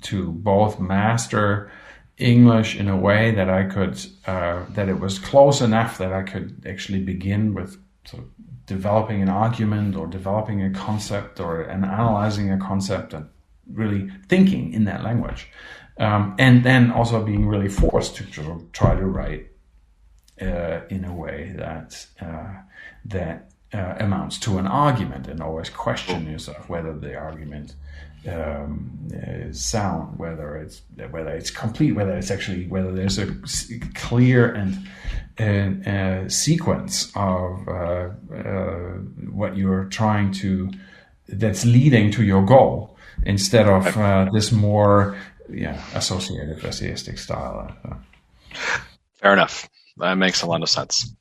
to both master English in a way that I could that it was close enough that I could actually begin with sort of developing an argument or developing a concept and analyzing a concept and really thinking in that language, and then also being really forced to sort of try to write in a way that amounts to an argument, and always question yourself whether the argument is sound, whether it's complete, whether there's a clear and sequence of what you're trying to, that's leading to your goal, instead of this more associative essayistic style.
Fair enough. That makes a lot of sense.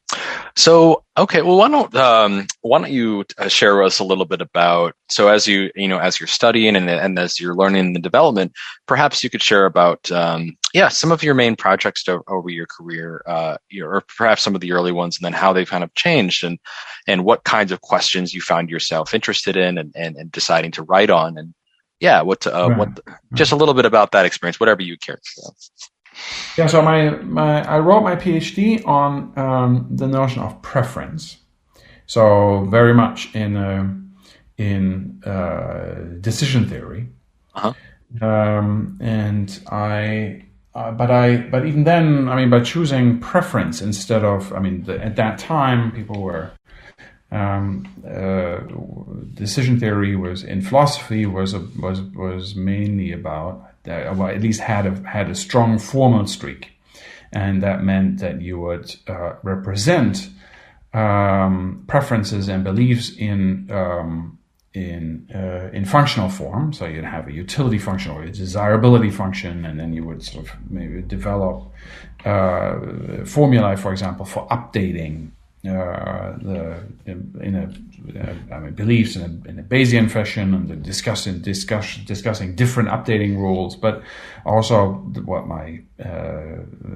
So, okay, well, why don't you share with us a little bit about, so as you're studying and as you're learning the development, perhaps you could share about, some of your main projects over your career, or perhaps some of the early ones, and then how they've kind of changed and what kinds of questions you found yourself interested in and deciding to write on, and just a little bit about that experience, whatever you care to.
Yeah, so I wrote my PhD on the notion of preference. So very much in decision theory, and but even then, I mean, by choosing preference instead of, at that time people were decision theory was in philosophy was mainly about. Well, at least had a strong formal streak. and that meant that you would represent preferences and beliefs in functional form. So you'd have a utility function or a desirability function, and then you would sort of maybe develop formulae, for example, for updating beliefs in a Bayesian fashion, and discussing different updating rules. But also what my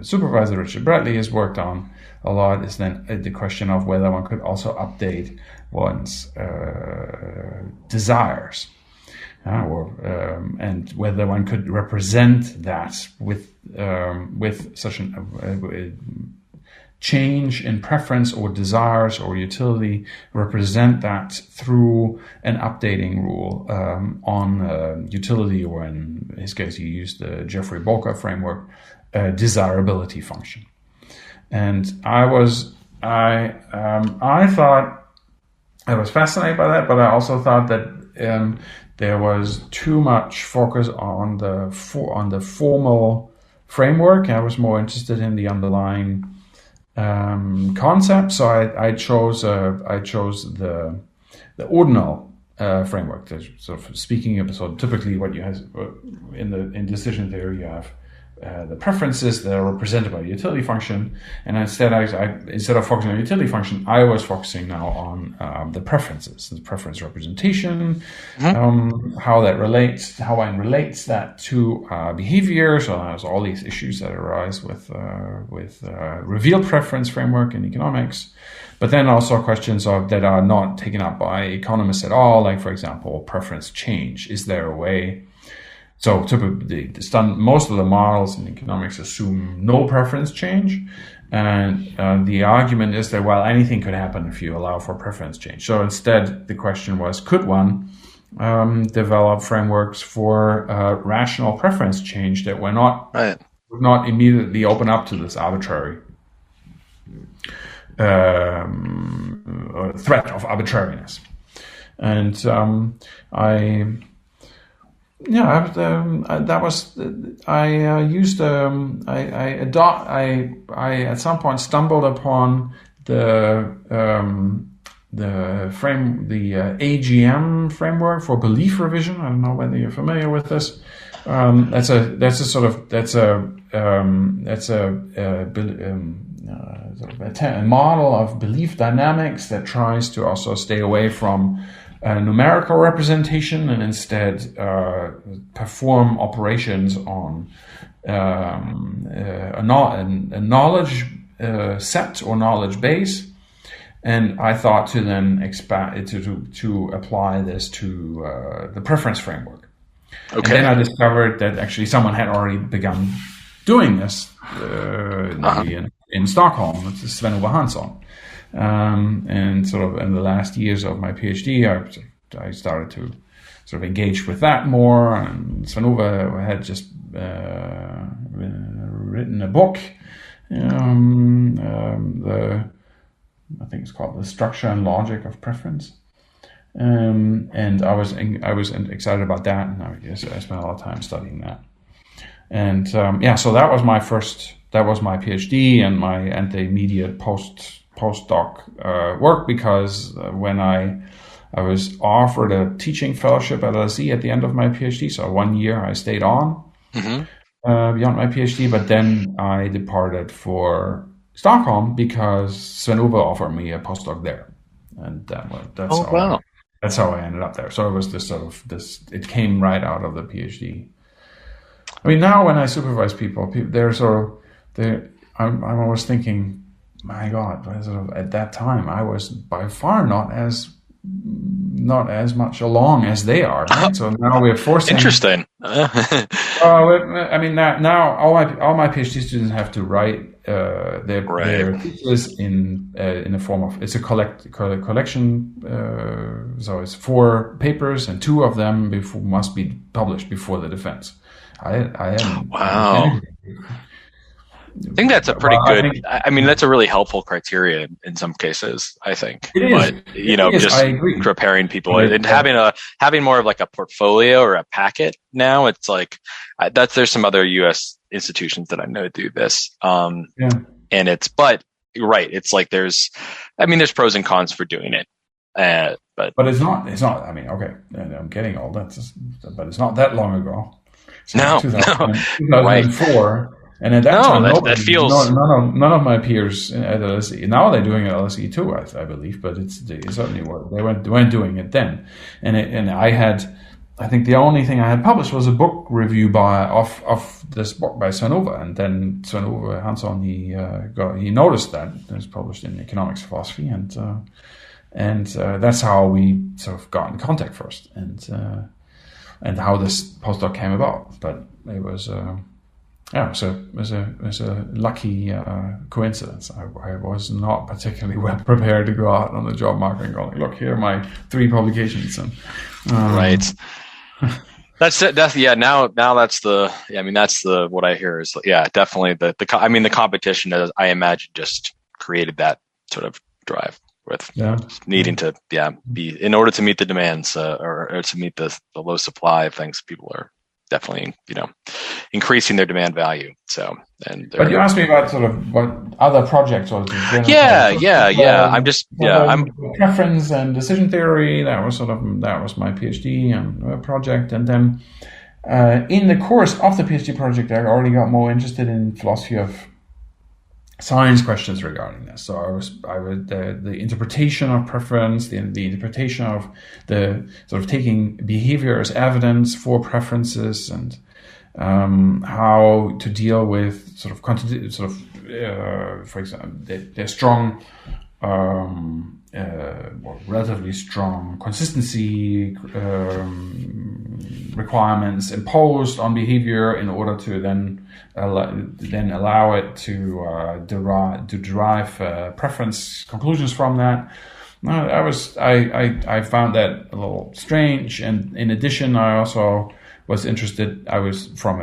supervisor Richard Bradley has worked on a lot is then the question of whether one could also update one's desires, and whether one could represent that with such a change in preference or desires or utility, represent that through an updating rule on utility, or in his case he used the Jeffrey Bolka framework, desirability function. And I thought I was fascinated by that, but I also thought that there was too much focus on the formal framework. I was more interested in the underlying concept, so I chose the ordinal framework. Sort of speaking of, so typically what you have in decision theory, you have the preferences that are represented by the utility function, and instead of focusing on the utility function, I was focusing now on the preferences, the preference representation, how one relates that to behavior. So there's all these issues that arise with revealed preference framework in economics, but then also questions that are not taken up by economists at all, like, for example, preference change. Is there a way? So typically, most of the models in economics assume no preference change, and the argument is that, well, anything could happen if you allow for preference change. So instead, the question was, could one develop frameworks for rational preference change that would not immediately open up to this arbitrary threat of arbitrariness? And I at some point stumbled upon the AGM framework for belief revision. I don't know whether you're familiar with this. That's a model of belief dynamics that tries to also stay away from numerical representation and instead perform operations on a knowledge set or knowledge base. And I thought to then expand to apply this to the preference framework. Okay. And then I discovered that actually someone had already begun doing this in Stockholm. It's Sven-Ove Hansson. And sort of in the last years of my PhD, I started to sort of engage with that more. And Sven-Ove had just written a book, I think it's called The Structure and Logic of Preference. And I was excited about that, and I spent a lot of time studying that. And so that was my PhD and the immediate postdoc work, because when I was offered a teaching fellowship at LSE at the end of my PhD, so 1 year I stayed on beyond my PhD, but then I departed for Stockholm because Sven-Ove offered me a postdoc there, and that's how I ended up there. So it was it came right out of the PhD. I mean, now when I supervise people, I'm always thinking, my God, at that time I was by far not as much along as they are. Right? So now we're forcing.
Interesting.
I mean, now all my PhD students have to write their thesis in the form of, it's a collection. So it's 4 papers, and 2 of them must be published before the defense. I haven't.
Wow. I think that's a pretty good. I mean, that's a really helpful criteria in some cases. I think,
it is.
But just
I agree.
preparing people and having more of like a portfolio or a packet. Now it's like there's some other U.S. institutions that I know do this. And but you're right. It's like there's pros and cons for doing it. But
it's not. I mean, okay, I'm getting all that, but it's not that long ago.
No,
2004. Right. And at that time, that feels none of my peers at LSE. Now they're doing it at LSE too, I believe, but they certainly were. They weren't doing it then. And I think the only thing I had published was a book review of this book by Svanova, and then Svanova Hansson he noticed that it was published in Economics Philosophy, and that's how we sort of got in contact first, and how this postdoc came about. But it was. It was a lucky coincidence. I was not particularly well prepared to go out on the job market and go, look, here are my 3 publications. And,
right. That's now that's the what I hear is definitely the competition, as I imagine, just created that sort of drive with needing to be in order to meet the demands or to meet the low supply of things. People are definitely, increasing their demand value. So,
but you asked me about sort of what other projects or
I'm
preference and decision theory. That was my PhD project, and then in the course of the PhD project, I already got more interested in philosophy of science questions regarding this. So I was the interpretation of preference, the interpretation of the sort of taking behavior as evidence for preferences, and how to deal with sort of for example, the strong or relatively strong consistency requirements imposed on behavior in order to then allow it to derive preference conclusions from that. I found that a little strange, and in addition, I also was interested. I was from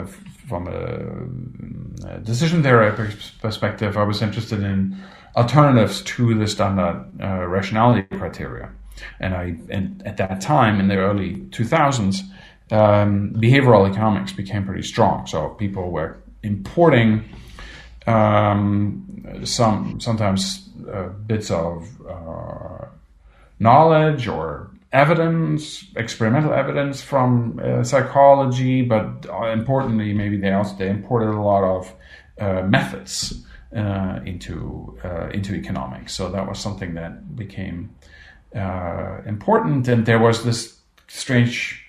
a decision theory perspective. I was interested in alternatives to the standard rationality criteria, and at that time in the early 2000s, behavioral economics became pretty strong. So people were importing sometimes bits of knowledge or evidence, experimental evidence from psychology, but importantly, maybe they imported a lot of methods into economics. So that was something that became important, and there was this strange.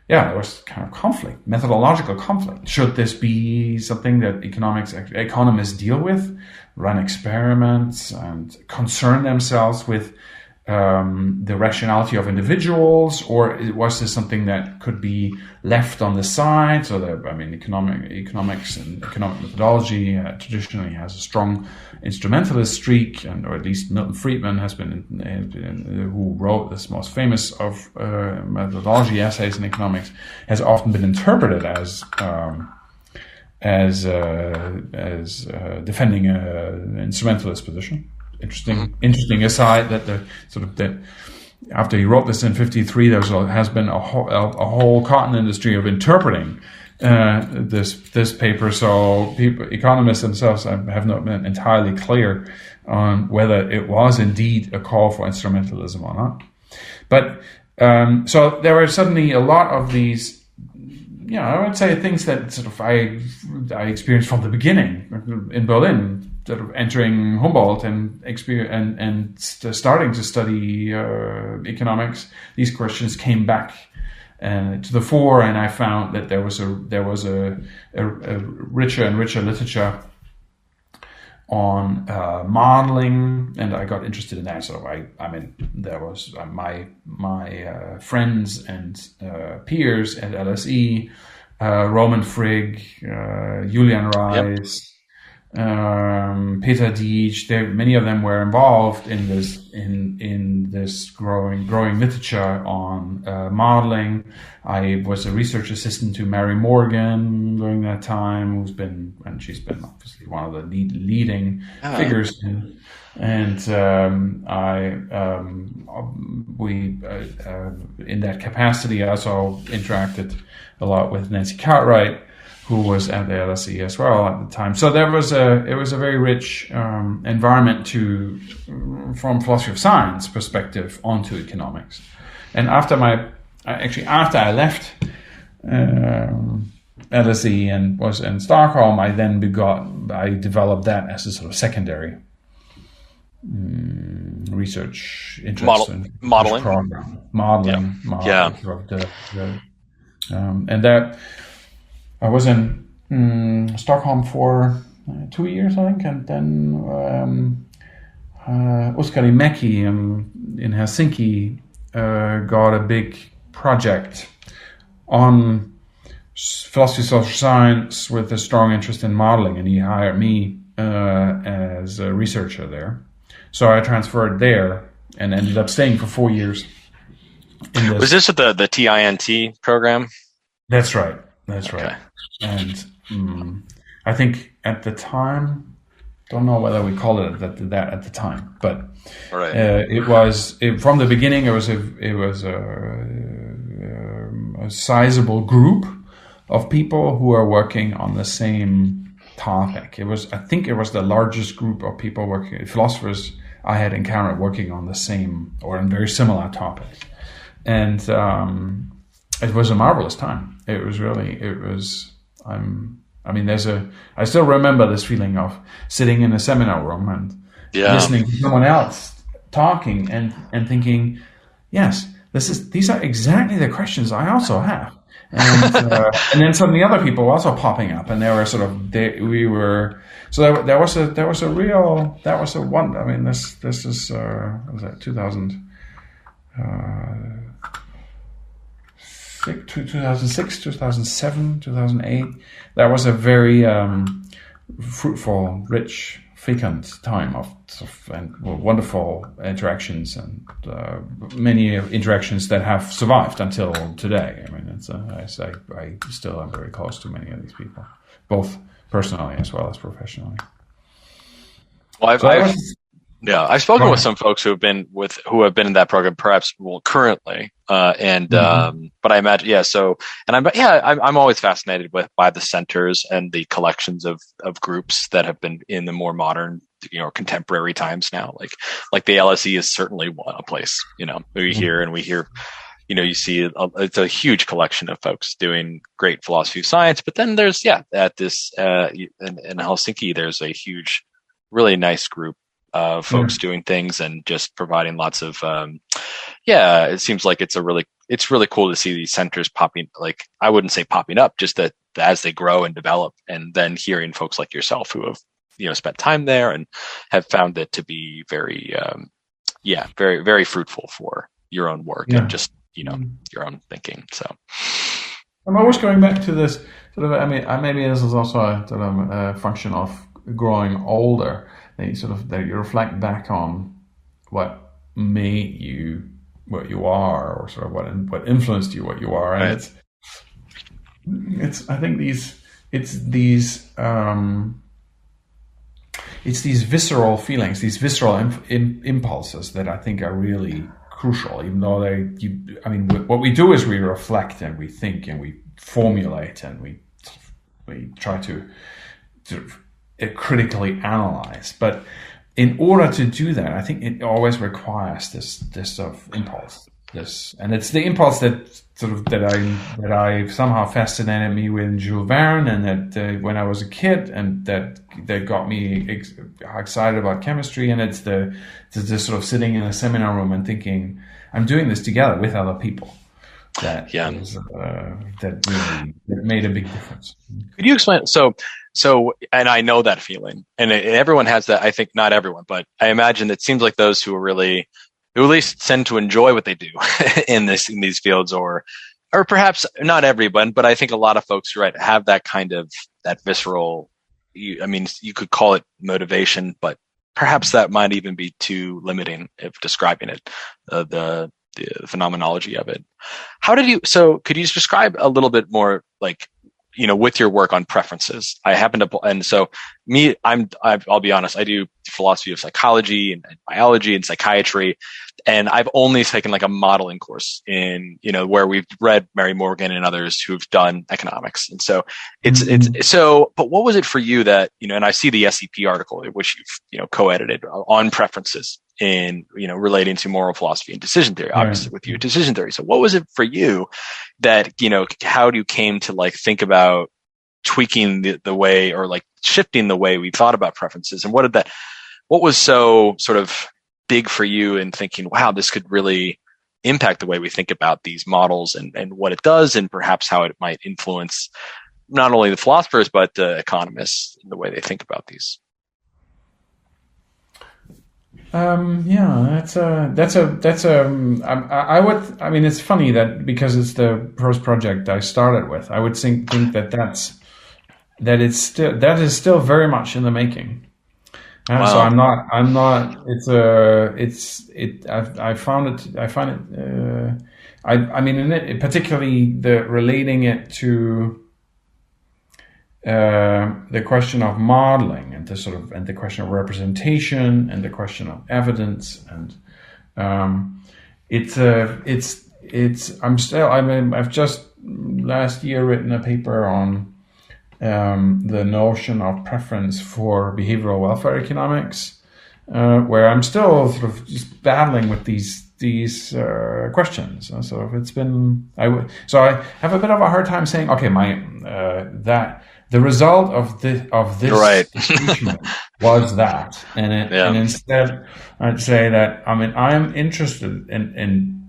There was kind of methodological conflict. Should this be something that economists deal with, run experiments, and concern themselves with the rationality of individuals, or was this something that could be left on the side? So economics and economic methodology traditionally has a strong instrumentalist streak, or at least Milton Friedman has been who wrote this most famous of methodology essays in economics, has often been interpreted as defending an instrumentalist position. Interesting aside that after he wrote this in 1953, there has been a whole cotton industry of interpreting this paper. So economists themselves have not been entirely clear on whether it was indeed a call for instrumentalism or not. But so there were suddenly a lot of these, I would say things that sort of I experienced from the beginning in Berlin. Sort of entering Humboldt and starting to study economics, these questions came back to the fore, and I found that there was a richer and richer literature on modeling, and I got interested in that. So there was my friends and peers at LSE, Roman Frigg, Julian Reis. Peter Dietsch, many of them were involved in this growing literature on modeling. I was a research assistant to Mary Morgan during that time, she's been obviously one of the leading figures in that capacity, I also interacted a lot with Nancy Cartwright, who was at the LSE as well at the time. So it was a very rich environment from philosophy of science perspective onto economics. And after I left LSE and was in Stockholm, I developed that as a sort of secondary research interest
modeling
program.
Yeah.
And that I was in Stockholm for 2 years, I think, and then Oskari Mäki in Helsinki got a big project on philosophy of social science with a strong interest in modeling, and he hired me as a researcher there. So I transferred there and ended up staying for 4 years.
Was this at the TINT program?
That's right.
Okay.
And I think at the time, don't know whether we called it that at the time, but it was from the beginning. It was a sizable group of people who are working on the same topic. I think it was the largest group of people philosophers I had encountered working on the same or on very similar topics, and it was a marvelous time. I still remember this feeling of sitting in a seminar room and listening to someone else talking and thinking, yes, these are exactly the questions I also have. And and then suddenly other people were also popping up, and they were sort of there was a one. I mean, this is what was that 2006, 2007, 2008. That was a very fruitful, rich, fecund time of wonderful interactions, and many interactions that have survived until today. I mean, I still am very close to many of these people, both personally as well as professionally.
Well, I've spoken with some folks who have been in that program, perhaps currently, but I imagine, So, and I'm always fascinated by the centers and the collections of groups that have been in the more modern, contemporary times now. Like the LSE is certainly a place, we hear, you see it's a huge collection of folks doing great philosophy of science. But then there's at this in Helsinki, there's a huge, really nice group of folks doing things and just providing lots of it seems like it's really cool to see these centers popping, like I wouldn't say popping up, just that as they grow and develop, and then hearing folks like yourself who have spent time there and have found it to be very very, very fruitful for your own work and just your own thinking. So
I'm always going back to this sort of, maybe this is also a sort of a function of growing older. That you reflect back on what made you what you are, or sort of what influenced you what you are, and it's I think it's these visceral feelings, these visceral impulses that I think are really crucial. Even though what we do is we reflect and we think and we formulate and we try to critically analyze, but in order to do that, I think it always requires this sort of impulse. And it's the impulse that I somehow fascinated me with Jules Verne, and that when I was a kid, and that got me excited about chemistry. And it's the sort of sitting in a seminar room and thinking, I'm doing this together with other people. That made a big difference.
Could you explain? So, and I know that feeling, and everyone has that. I think not everyone, but I imagine it seems like those who at least tend to enjoy what they do in these fields, or perhaps not everyone, but I think a lot of folks, have that kind of that visceral, you could call it motivation, but perhaps that might even be too limiting if describing it, the phenomenology of it. Could you describe a little bit more, like, with your work on preferences? I'll be honest, I do philosophy of psychology and biology and psychiatry, and I've only taken like a modeling course in, where we've read Mary Morgan and others who've done economics. And so but what was it for you that, and I see the SEP article, which you've, co-edited on preferences in, relating to moral philosophy and decision theory, obviously with you, decision theory. So what was it for you that, how you came to like think about tweaking the way, or like shifting the way we thought about preferences? And what was so sort of big for you in thinking, wow, this could really impact the way we think about these models and what it does, and perhaps how it might influence not only the philosophers, but the economists in the way they think about these?
It's funny that because it's the first project I started with, I would think that that is still very much in the making.
Wow.
So I'm not. I find it. Particularly relating it to the question of modeling and the question of representation and the question of evidence, and I've just last year written a paper on the notion of preference for behavioral welfare economics, where I'm still sort of just battling with these questions. So it's been I have a bit of a hard time saying, okay, that the result of this impeachment was that, and instead I'd say that I am interested in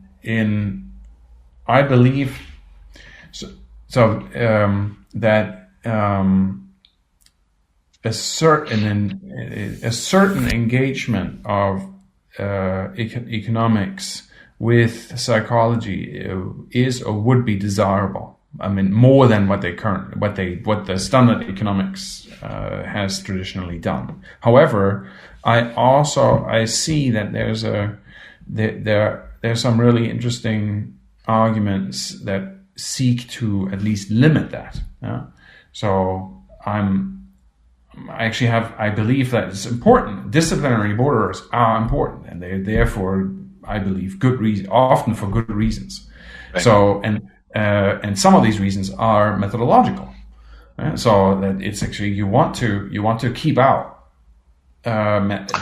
I believe that a certain engagement of economics with psychology is or would be desirable. More than what the standard economics has traditionally done. However, I see that there's some really interesting arguments that seek to at least limit that. So I believe that it's important. Disciplinary borders are important, and they're therefore, I believe, often for good reasons. Right. So and some of these reasons are methodological. So that it's actually you want to keep out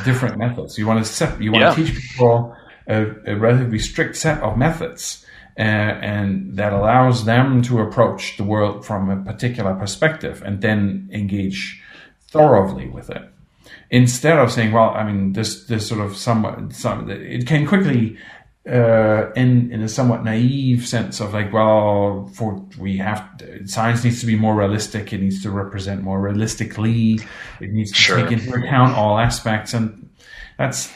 different methods. You want to teach people a relatively strict set of methods. And that allows them to approach the world from a particular perspective and then engage thoroughly with it. Instead of saying, this sort of it can quickly in a somewhat naive sense of like, science needs to be more realistic. It needs to represent more realistically. It needs to take into account all aspects, and that's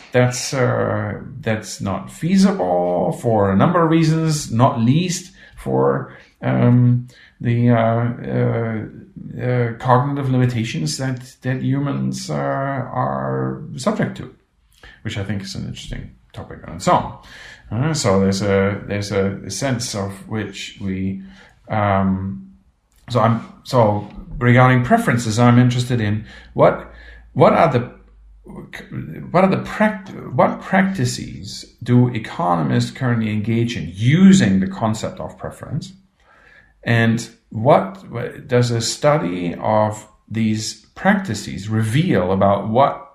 not feasible for a number of reasons, not least for the cognitive limitations that humans are subject to, which I think is an interesting topic on its own. So there's a sense of which we so regarding preferences, I'm interested in what practices do economists currently engage in using the concept of preference, and what does a study of these practices reveal about what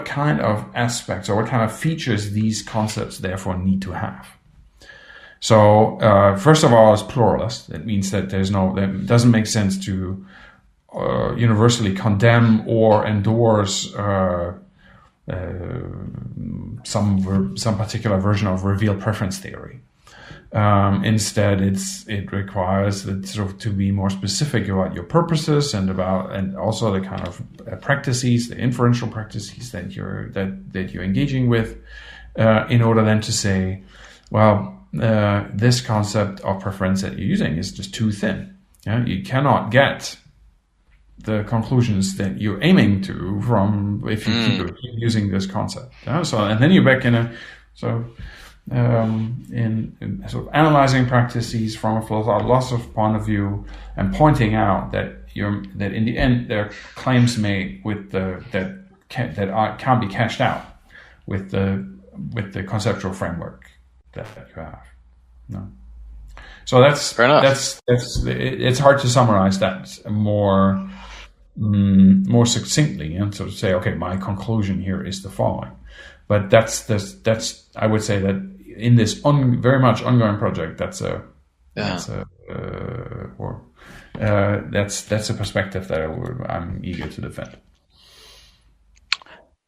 kind of aspects or what kind of features these concepts therefore need to have? So first of all, it's pluralist. It means that it doesn't make sense to universally condemn or endorse some particular version of revealed preference theory. Instead, it requires to be more specific about your purposes and also the kind of practices, the inferential practices that you're engaging with, in order then to say, this concept of preference that you're using is just too thin. You cannot get the conclusions that you're aiming to from if you keep using this concept. So, and then you're back in a in sort of analyzing practices from a philosopher's point of view and pointing out that in the end there are claims made with that can't be cashed out with the conceptual framework that you have. No. So that's
fair enough.
It's hard to summarize that more succinctly and sort of say, okay, my conclusion here is the following. But that's I would say that in this very much ongoing project, that's a perspective that I'm eager to defend.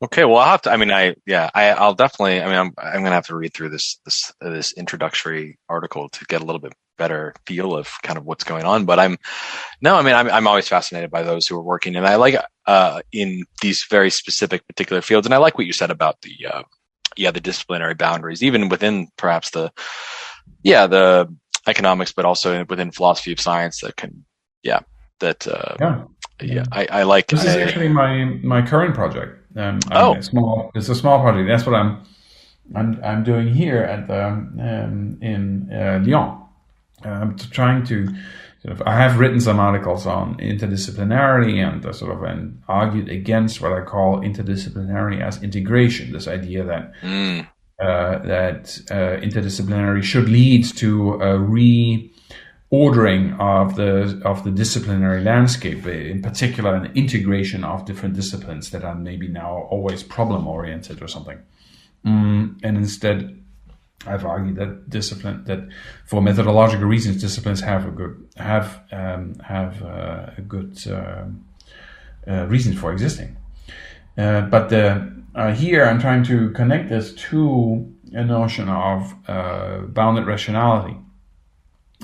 Okay, well, I'll have to. I mean, I'll definitely. I mean, I'm going to have to read through this introductory article to get a little bit better feel of kind of what's going on. But I'm always fascinated by those who are working, and I like in these very specific particular fields. And I like what you said about the disciplinary boundaries, even within perhaps the economics, but also within philosophy of science that can, I like.
This is actually my current project. It's a small project. That's what I'm doing here at in Lyon. I'm trying to I have written some articles on interdisciplinarity and and argued against what I call interdisciplinarity as integration. This idea that interdisciplinarity should lead to a reordering of the disciplinary landscape, in particular an integration of different disciplines that are maybe now always problem oriented or something. And instead, I've argued that for methodological reasons, disciplines have a good reason for existing. But here I'm trying to connect this to a notion of bounded rationality.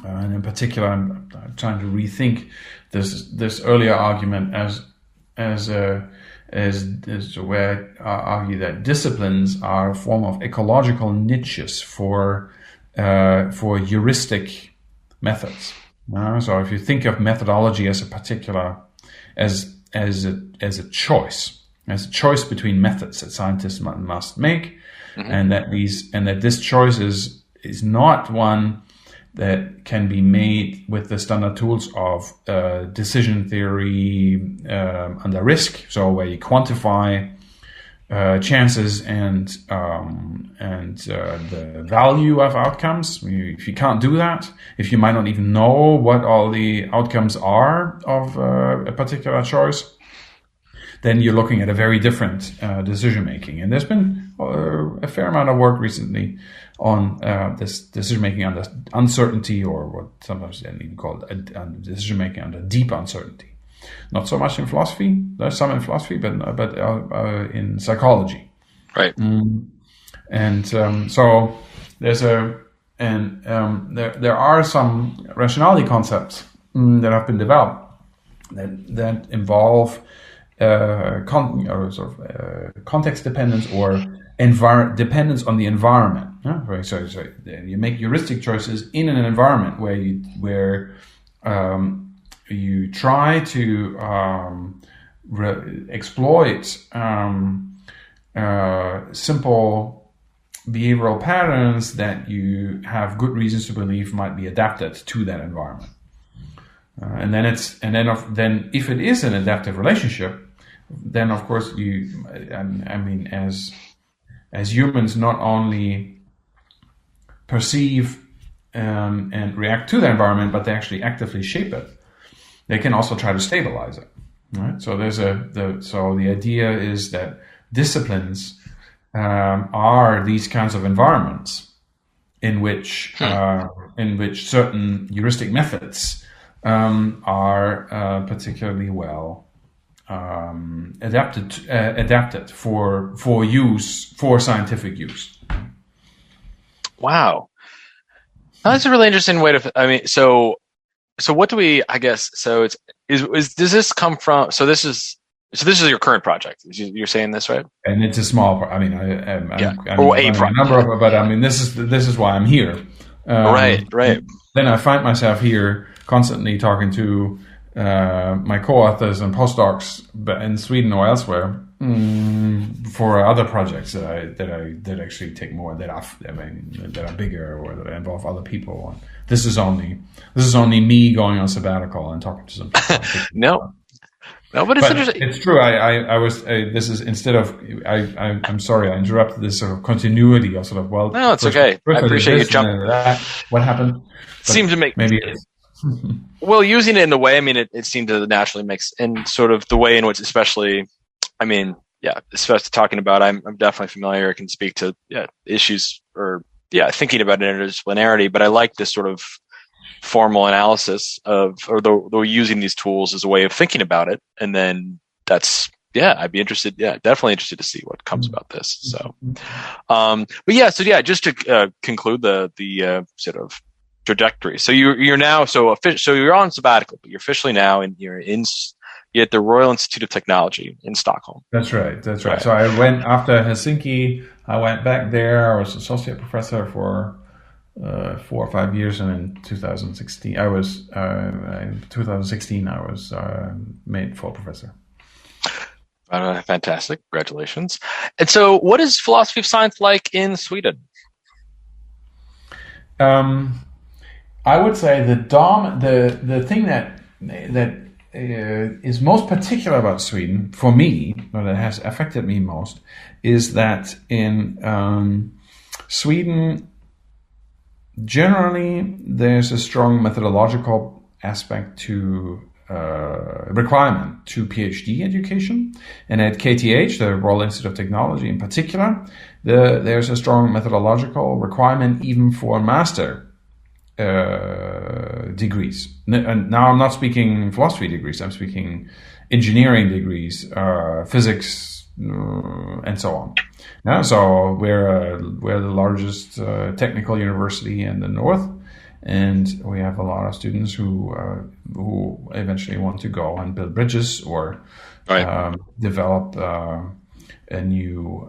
And in particular, I'm trying to rethink this earlier argument as where I argue that disciplines are a form of ecological niches for heuristic methods. So if you think of methodology as a particular as a choice between methods that scientists must make, and that this choice is not one that can be made with the standard tools of decision theory under risk, so where you quantify chances and the value of outcomes. If you can't do that, if you might not even know what all the outcomes are of a particular choice, then you're looking at a very different decision making. And there's been a fair amount of work recently on this decision making under uncertainty, or what sometimes they even call decision making under deep uncertainty. Not so much in philosophy. There's some in philosophy, but in psychology.
Right.
So there's there are some rationality concepts that have been developed that involve context dependence or dependence on the environment. Right? So you make heuristic choices in an environment where you try to exploit simple behavioral patterns that you have good reasons to believe might be adapted to that environment. And then if it is an adaptive relationship, then of course as humans not only perceive and react to the environment, but they actually actively shape it. They can also try to stabilize it. Right? So the idea is that disciplines are these kinds of environments in which certain heuristic methods are particularly well adapted for use, for scientific use.
Wow, that's a really interesting way to. I mean, so what do we? I guess so. Does this come from? So this is your current project. You're saying this, right?
And it's a small. I mean, I'm
or a project.
Number of, but I mean, this is why I'm here.
Right.
Then I find myself here constantly talking to my co-authors and postdocs in Sweden or elsewhere for other projects that actually take more, that are bigger or that involve other people. And this is only me going on sabbatical and talking to some people.
No, but it's interesting.
It's true. I was. This is instead of. I'm sorry. I interrupted this sort of continuity. Of sort of
No, it's okay. I appreciate you jumping.
What happened?
Seems to make
maybe.
Well, using it in the way. I mean, it seemed to naturally makes in sort of the way in which, especially. I mean, yeah, especially talking about. I'm definitely familiar. I can speak to issues or thinking about interdisciplinarity. But I like this sort of formal analysis of, or the using these tools as a way of thinking about it. And then I'd be interested. Yeah, definitely interested to see what comes about this. So, just to conclude the sort of trajectory. So you're now, so you're on sabbatical, but you're officially now you're at the Royal Institute of Technology in Stockholm.
That's right. So I went after Helsinki. I went back there. I was associate professor for 4 or 5 years, and in 2016 I was made full professor.
Fantastic, congratulations. And so, what is philosophy of science like in Sweden?
I would say the thing that is most particular about Sweden for me, or that has affected me most, is that in Sweden, generally, there's a strong methodological aspect to requirement to PhD education, and at KTH, the Royal Institute of Technology in particular, there's a strong methodological requirement even for master degrees. And now I'm not speaking philosophy degrees; I'm speaking engineering degrees, physics, and so on. Yeah, so we're the largest technical university in the north, and we have a lot of students who eventually want to go and build bridges or develop a new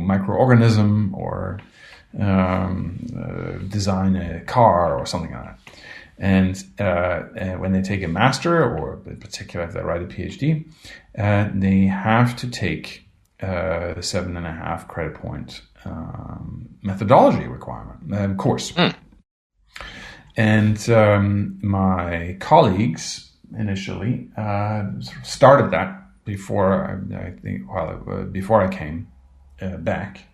microorganism or design a car or something like that. And when they take a master, or in particular if they write a PhD, they have to take the 7.5 credit point methodology requirement course. And my colleagues initially sort of started that before I came back.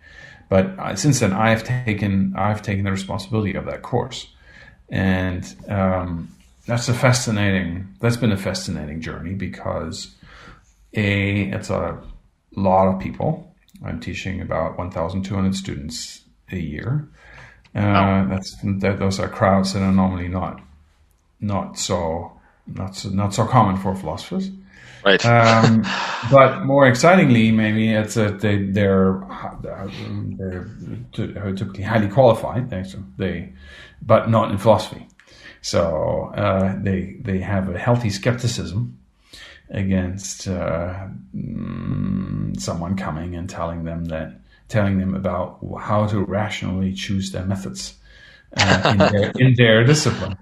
But since then, I've taken the responsibility of that course, and that's been a fascinating journey because it's a lot of people. I'm teaching about 1,200 students a year. Those are crowds that are normally not so common for philosophers.
Right.
But more excitingly, maybe it's that they're typically highly qualified. But not in philosophy. So they have a healthy skepticism against someone coming and telling them about how to rationally choose their methods in their discipline.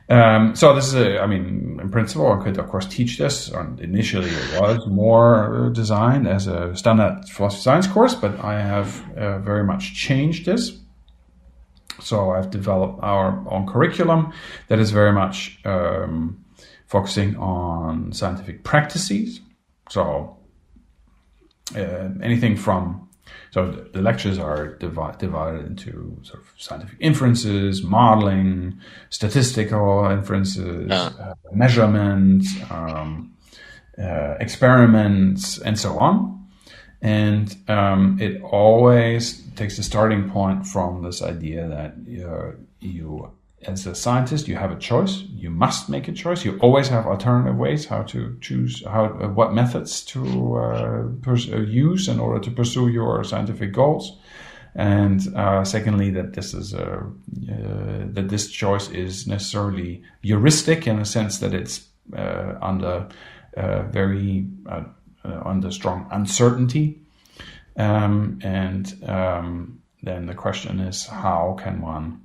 So this is in principle, I could of course teach this. Initially, it was more designed as a standard philosophy science course, but I have very much changed this. So I've developed our own curriculum that is very much focusing on scientific practices. So anything from, so the lectures are divided into sort of scientific inferences, modeling, statistical inferences, measurements, experiments, and so on. And it always takes the starting point from this idea that you, as a scientist, you have a choice. You must make a choice. You always have alternative ways how to choose what methods to use in order to pursue your scientific goals. And secondly, that this choice is necessarily heuristic in the sense that it's under strong uncertainty. Then the question is, how can one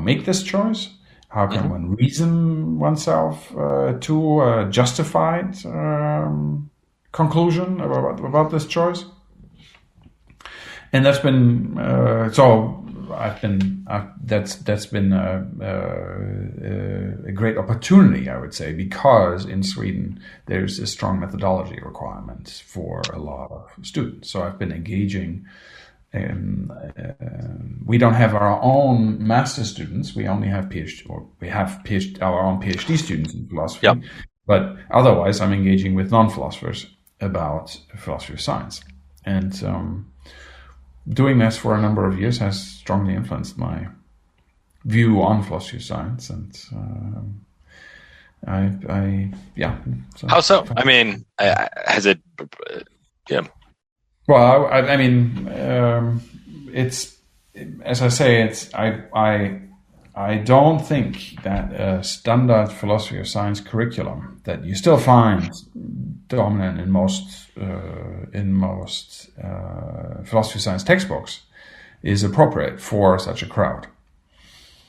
make this choice? How can one reason oneself to a justified conclusion about this choice? And that's been that's been a great opportunity, I would say, because in Sweden there's a strong methodology requirement for a lot of students. So I've been engaging. We don't have our own master students. We only have our own PhD students in philosophy.
Yep.
But otherwise, I'm engaging with non-philosophers about philosophy of science, and doing this for a number of years has strongly influenced my view on philosophy of science. And So,
how so? I mean, has it? Yeah.
Well, I mean, it's, as I say, I don't think that a standard philosophy of science curriculum that you still find dominant in most philosophy of science textbooks is appropriate for such a crowd.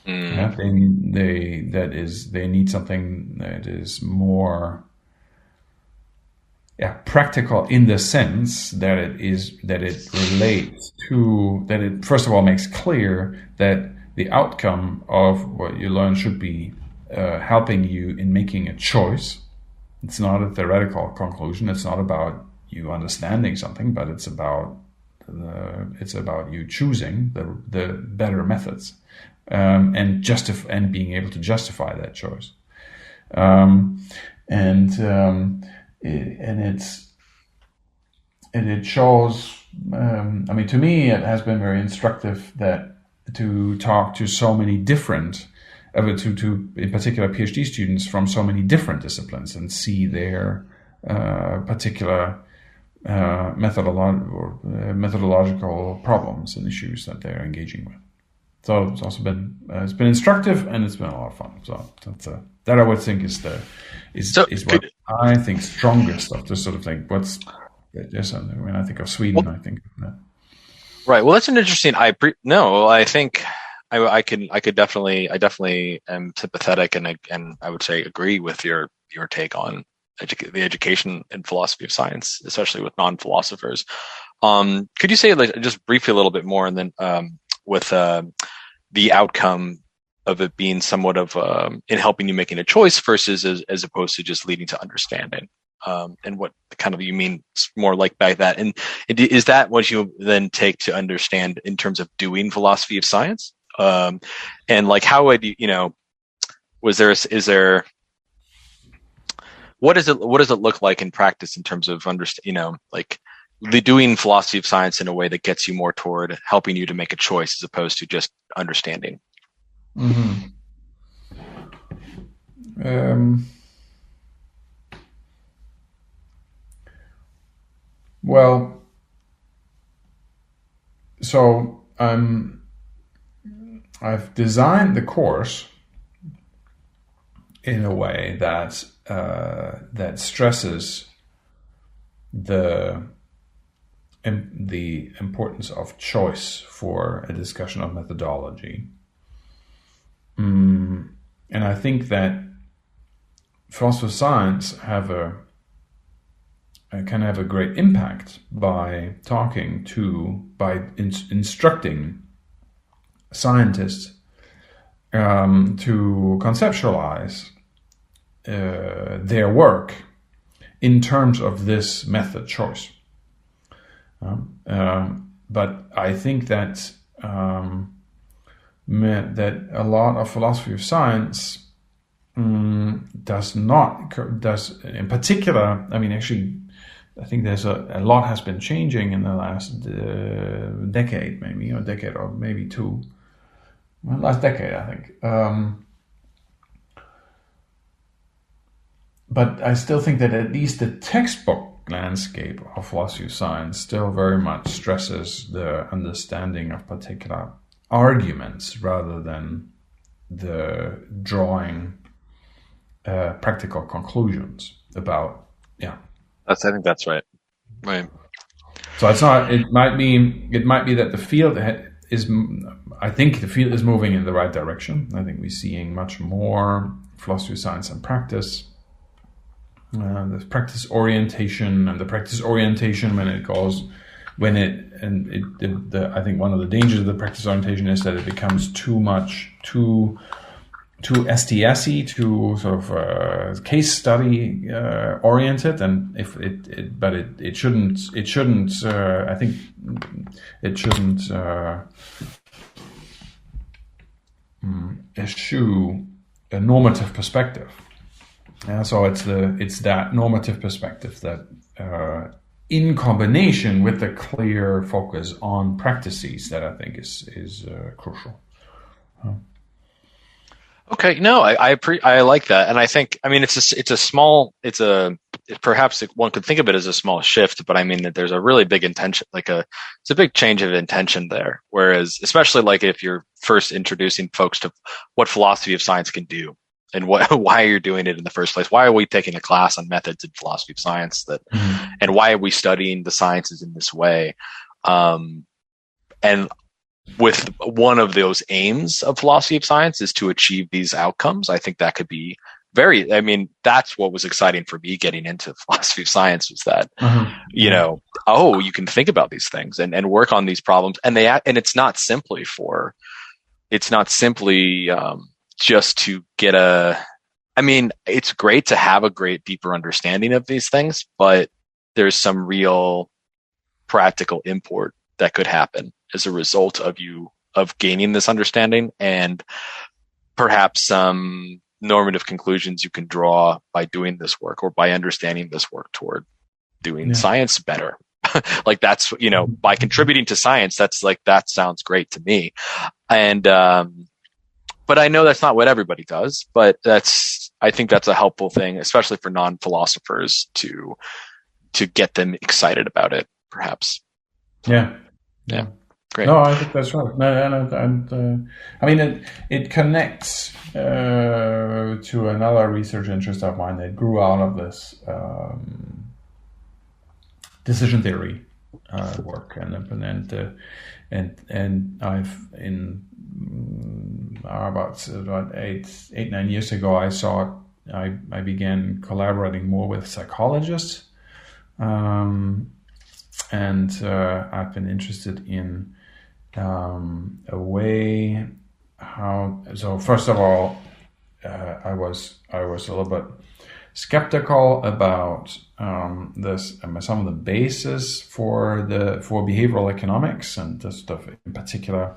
Yeah, they need something that is more practical in the sense that it first of all makes clear that the outcome of what you learn should be helping you in making a choice. It's not a theoretical conclusion. It's not about you understanding something, but it's about you choosing the better methods and being able to justify that choice. It shows. I mean, to me, it has been very instructive to talk to so many different, to in particular PhD students from so many different disciplines and see their particular methodological problems and issues that they're engaging with. So it's also been instructive, and it's been a lot of fun. So that I would think is what I think strongest of this sort of thing. When I think of Sweden, I think of that.
Right. Well, that's an interesting. I think I definitely am sympathetic, and I would say agree with your take on the education and philosophy of science, especially with non-philosophers. Could you say just briefly a little bit more, and then with the outcome of it being somewhat of in helping you making a choice versus as opposed to just leading to understanding, and what kind of you mean more like by that, and is that what you then take to understand in terms of doing philosophy of science, and like how would you what does it look like in practice in terms of like the doing philosophy of science in a way that gets you more toward helping you to make a choice as opposed to just understanding?
Mm-hmm. Well, so I've designed the course in a way that stresses the importance of choice for a discussion of methodology. And I think that philosophy of science can have a great impact by instructing scientists to conceptualize their work in terms of this method choice. But I think that that a lot of philosophy of science does in particular. I mean, actually, I think there's a lot has been changing in the last decade, or maybe two. Well, last decade, I think. But I still think that at least the textbook landscape of philosophy of science still very much stresses the understanding of particular arguments rather than the drawing practical conclusions about.
I think that's right. Right.
So it's not. It might be that the field I think the field is moving in the right direction. I think we're seeing much more philosophy of science and practice. The practice orientation and the practice orientation I think one of the dangers of the practice orientation is that it becomes too STS-y, too sort of case study oriented, and it shouldn't. I think it shouldn't eschew a normative perspective. So it's that normative perspective that, in combination with the clear focus on practices, that I think is crucial.
Okay, no, I like that, and I think, I mean, perhaps one could think of it as a small shift, but I mean that there's a really big intention, it's a big change of intention there. Whereas, especially like if you're first introducing folks to what philosophy of science can do, and why you're doing it in the first place. Why are we taking a class on methods in philosophy of science and why are we studying the sciences in this way? And with one of those aims of philosophy of science is to achieve these outcomes. I think that could be that's what was exciting for me getting into philosophy of science, was that, you can think about these things and work on these problems. And it's not simply just to get it's great to have a great deeper understanding of these things, but there's some real practical import that could happen as a result of gaining this understanding, and perhaps some normative conclusions you can draw by doing this work or by understanding this work toward doing science better. Like that's, by contributing to science, that sounds great to me. And, but I know that's not what everybody does, but I think that's a helpful thing, especially for non-philosophers, to get them excited about it, perhaps.
Yeah.
Great.
No, I think that's right. I mean, it connects to another research interest of mine that grew out of this decision theory work, and I've about 9 years ago, I began collaborating more with psychologists, and I've been interested in a way how. So first of all, I was a little bit skeptical about some of the basis for behavioral economics, and just in particular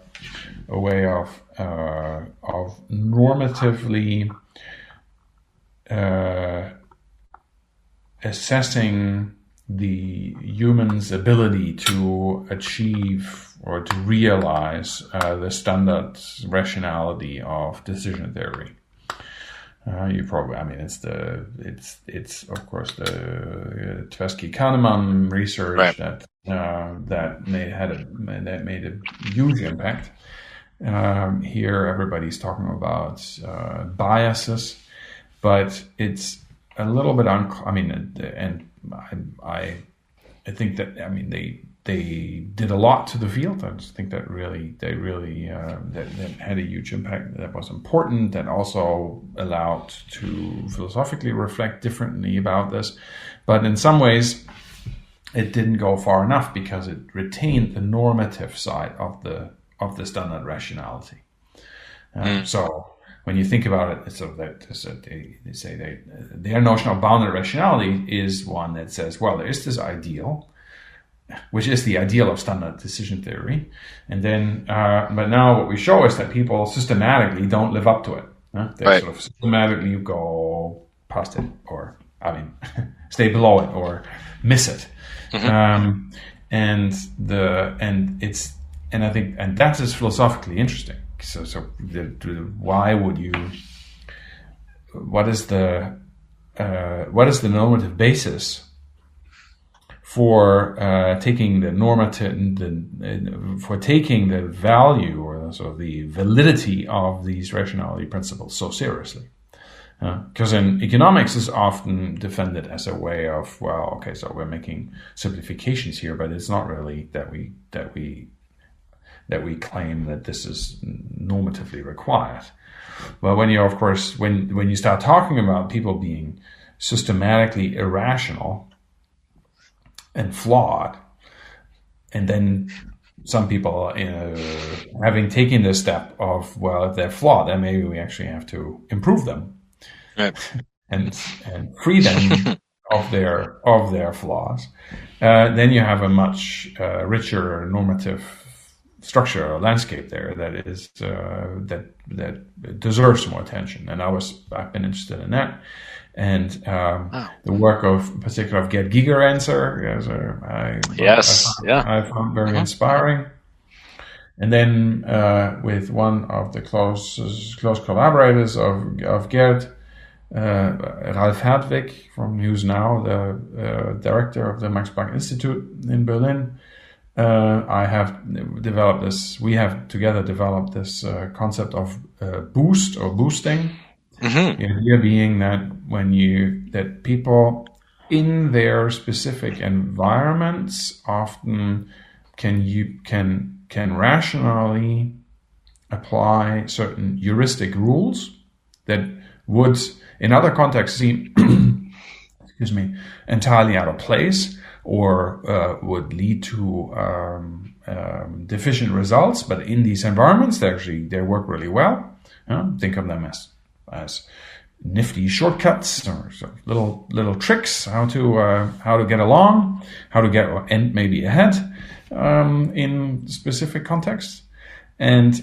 a way of normatively assessing the human's ability to achieve or to realize the standard rationality of decision theory. It's of course the Tversky-Kahneman research, right, that made a huge impact. Here, everybody's talking about biases, but it's a little bit I think that they did a lot to the field. I just think that that had a huge impact. That was important. That also allowed to philosophically reflect differently about this. But in some ways, it didn't go far enough because it retained the normative side of the standard rationality. So when you think about it, it's sort of they say their notion of bounded rationality is one that says, well, there is this ideal, which is the ideal of standard decision theory, and then but now what we show is that people systematically don't live up to it. They right. sort of systematically go past it, or stay below it, or miss it. Mm-hmm. And I think that is philosophically interesting. So why would you? What is the normative basis for taking the value or sort of the validity of these rationality principles so seriously? Because in economics is often defended as a way of, well, okay, so we're making simplifications here, but it's not really that we that we claim that this is normatively required. But when when you start talking about people being systematically irrational and flawed, and then some people having taken the step of, well, if they're flawed, then maybe we actually have to improve them,
right,
and free them of their flaws. Then you have a much richer normative structure or landscape there that is that deserves more attention. And I've been interested in that. And the work of particular of Gerd Gigerenzer, I found very inspiring. And then with one of the close collaborators of Gerd, Ralf Hertwig, who's now the director of the Max Planck Institute in Berlin. We have together developed this concept of boost or boosting. Mm-hmm. The idea being that people in their specific environments often can rationally apply certain heuristic rules that would, in other contexts, seem entirely out of place, or would lead to deficient results. But in these environments, they work really well. Think of them as nifty shortcuts or little tricks how to get along, how to get and maybe ahead in specific contexts. And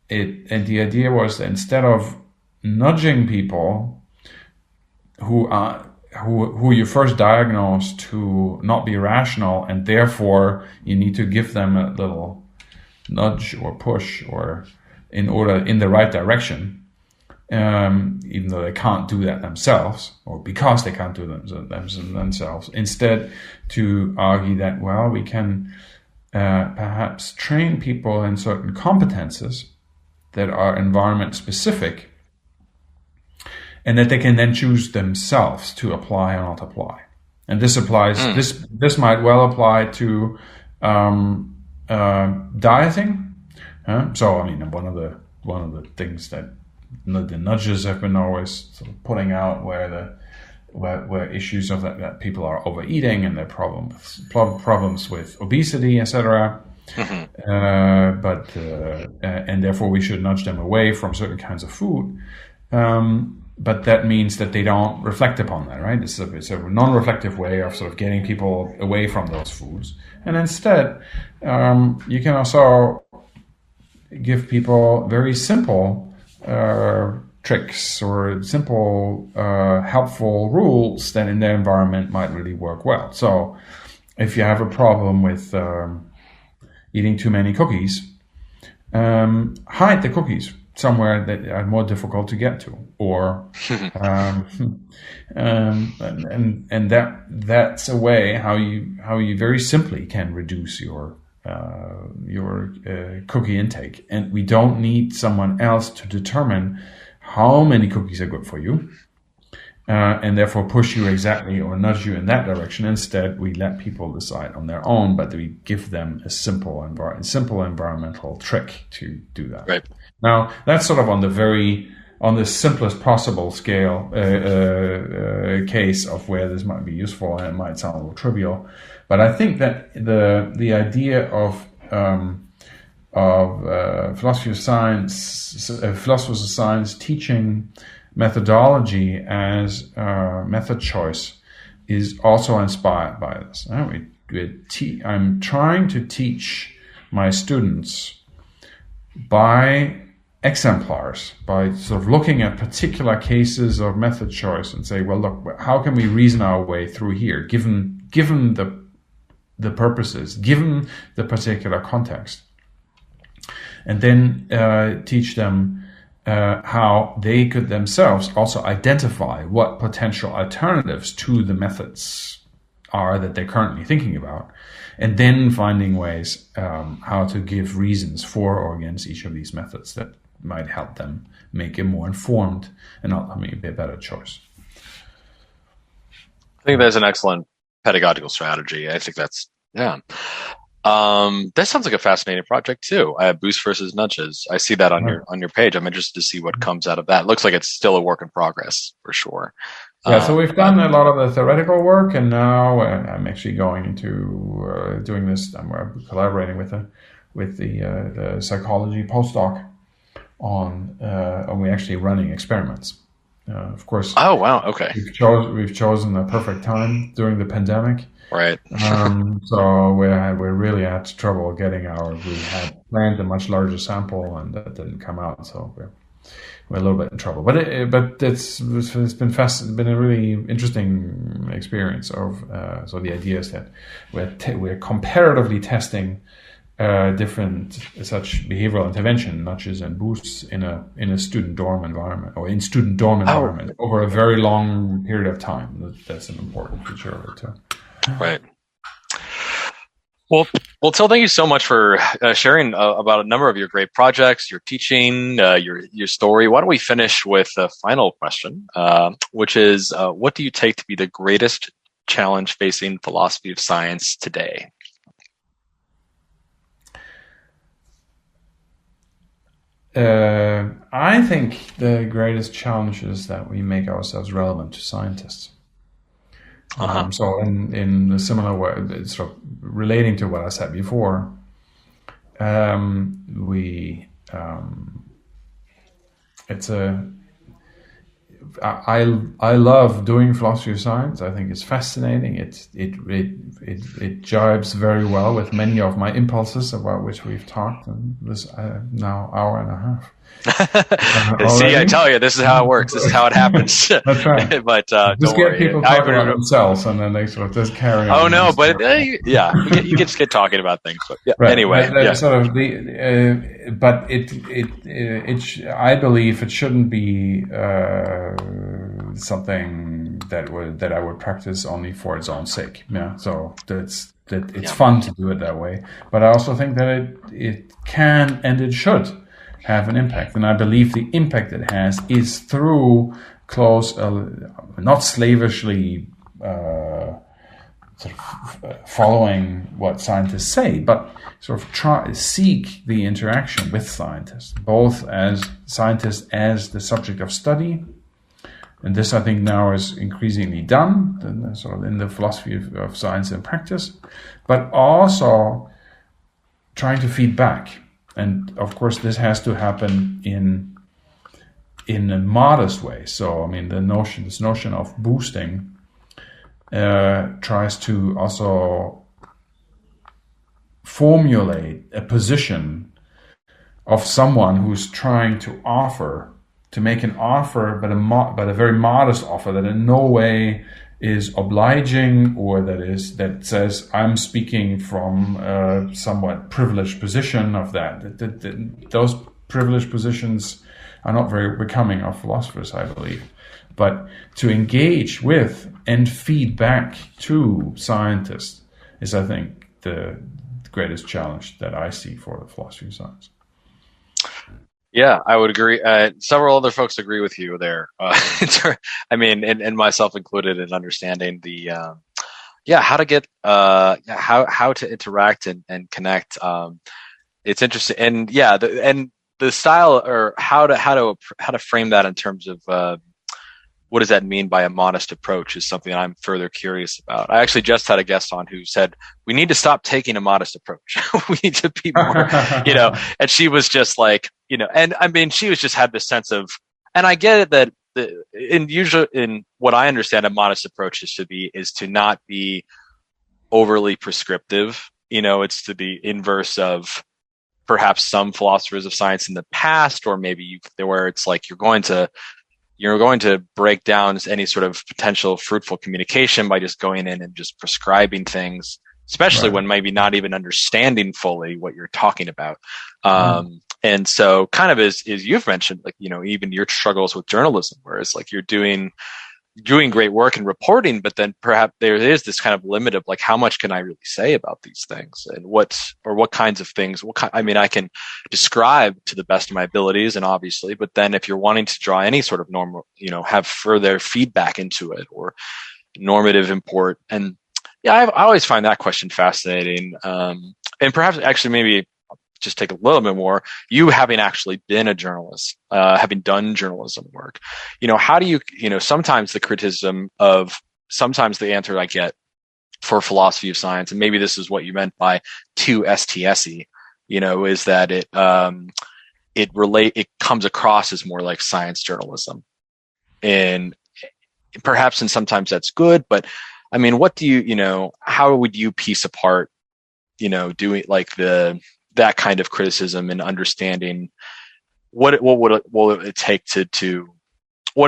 the idea was that instead of nudging people who you first diagnose to not be rational, and therefore you need to give them a little nudge or push or in the right direction, even though they can't do that themselves, or because they can't do themselves. Instead, to argue that, well, we can perhaps train people in certain competences that are environment specific, and that they can then choose themselves to apply or not apply. And this applies. This might well apply to dieting. So, I mean, one of the things that the nudges have been always sort of putting out where issues of that people are overeating and their problems with obesity, etc. Mm-hmm. And therefore we should nudge them away from certain kinds of food. But that means that they don't reflect upon that, right? It's a non-reflective way of sort of getting people away from those foods. And instead, you can also give people very simple tricks or simple helpful rules that in their environment might really work well. So if you have a problem with eating too many cookies, hide the cookies somewhere that are more difficult to get to, or and that's a way how you very simply can reduce your cookie intake. And we don't need someone else to determine how many cookies are good for you, and therefore push you exactly or nudge you in that direction. Instead, we let people decide on their own, but we give them a simple environmental trick to do that. Right. Now, that's sort of on the simplest possible scale case of where this might be useful, and it might sound a little trivial. But I think that the idea of philosophers of science teaching methodology as method choice is also inspired by this. I'm trying to teach my students by exemplars, by sort of looking at particular cases of method choice and say, well, look, how can we reason our way through here, given the purposes, given the particular context, and then teach them how they could themselves also identify what potential alternatives to the methods are that they're currently thinking about, and then finding ways how to give reasons for or against each of these methods that might help them make a more informed and ultimately a better choice.
I think that's an excellent pedagogical strategy. I think that's, yeah. That sounds like a fascinating project too. Boost versus nudges. I see that on your page. I'm interested to see what comes out of that. It looks like it's still a work in progress for sure.
Yeah, so we've done a lot of the theoretical work, and now I'm actually going into doing this. I'm collaborating with the psychology postdoc on we actually running experiments. Of course.
Oh wow! Okay.
We've chosen a perfect time during the pandemic.
Right.
So we really had trouble getting we had planned a much larger sample, and that didn't come out. So we're a little bit in trouble. But it's been a really interesting experience of. So the idea is that we're comparatively testing different such behavioral intervention nudges and boosts in a student dorm environment or in student dorm environment over a very long period of time. That's an important feature of it too.
Right. Well, Till, thank you so much for sharing about a number of your great projects, your teaching, your story. Why don't we finish with a final question, which is, what do you take to be the greatest challenge facing philosophy of science today?
I think the greatest challenge is that we make ourselves relevant to scientists. So in a similar way, sort of relating to what I said before, I love doing philosophy of science. I think it's fascinating. It jibes very well with many of my impulses about which we've talked in this now hour and a half.
See, I tell you, this is how it works. This is how it happens.
That's right.
But
just
don't
get
worry.
people talking about themselves, and then they sort of just carry on.
Oh no, but yeah, you get just get talking about things. But yeah.
Right.
Anyway,
sort of but I believe it shouldn't be something that I would practice only for its own sake. Yeah. So it's fun to do it that way, but I also think that it can and it should have an impact, and I believe the impact it has is through close, not slavishly sort of following what scientists say, but sort of seek the interaction with scientists, both as scientists as the subject of study, and this I think now is increasingly done, sort of in the philosophy of science and practice, but also trying to feed back. And of course, this has to happen in a modest way. So, I mean, this notion of boosting tries to also formulate a position of someone who's trying to make an offer, but a very modest offer that in no way is obliging, or that says I'm speaking from a somewhat privileged position of that. Those privileged positions are not very becoming of philosophers, I believe. But to engage with and feed back to scientists is, I think, the greatest challenge that I see for the philosophy of science.
Yeah, I would agree. Several other folks agree with you there. I mean, and myself included, in understanding the, how to get, how to interact and connect. It's interesting, and the style, or how to frame that in terms of what does that mean by a modest approach is something I'm further curious about. I actually just had a guest on who said, we need to stop taking a modest approach. We need to be more, and she was just like, and I mean, she was just had this sense of, and I get it that in what I understand a modest approach is to not be overly prescriptive. It's to the inverse of perhaps some philosophers of science in the past, or maybe where it's like you're going to break down any sort of potential fruitful communication by just going in and just prescribing things, especially when maybe not even understanding fully what you're talking about. And so kind of as you've mentioned, like, even your struggles with journalism, whereas like you're doing great work in reporting, but then perhaps there is this kind of limit of like, how much can I really say about these things, and what kinds of things, I can describe to the best of my abilities, and obviously, but then if you're wanting to draw any sort of normal, have further feedback into it or normative import. And Yeah, I always find that question fascinating. And perhaps actually maybe just take a little bit more, you having actually been a journalist, having done journalism work, how do you, sometimes the answer I get for philosophy of science, and maybe this is what you meant by too STSy, is that it comes across as more like science journalism, and perhaps, and sometimes that's good, but I mean, what do you, how would you piece apart, doing like that kind of criticism and understanding what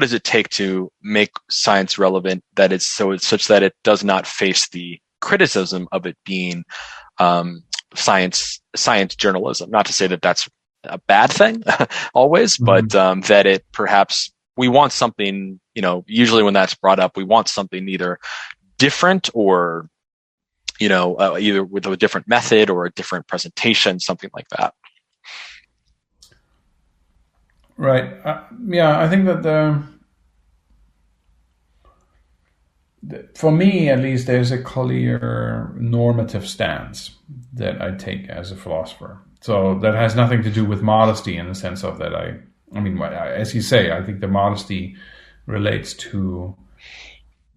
does it take to make science relevant that it's such that it does not face the criticism of it being science journalism? Not to say that that's a bad thing always, but that it perhaps we want something, usually when that's brought up, we want something either different or either with a different method or a different presentation, something like that.
Right. I think that for me, at least, there's a clear normative stance that I take as a philosopher. So that has nothing to do with modesty in the sense of that as you say, I think the modesty relates to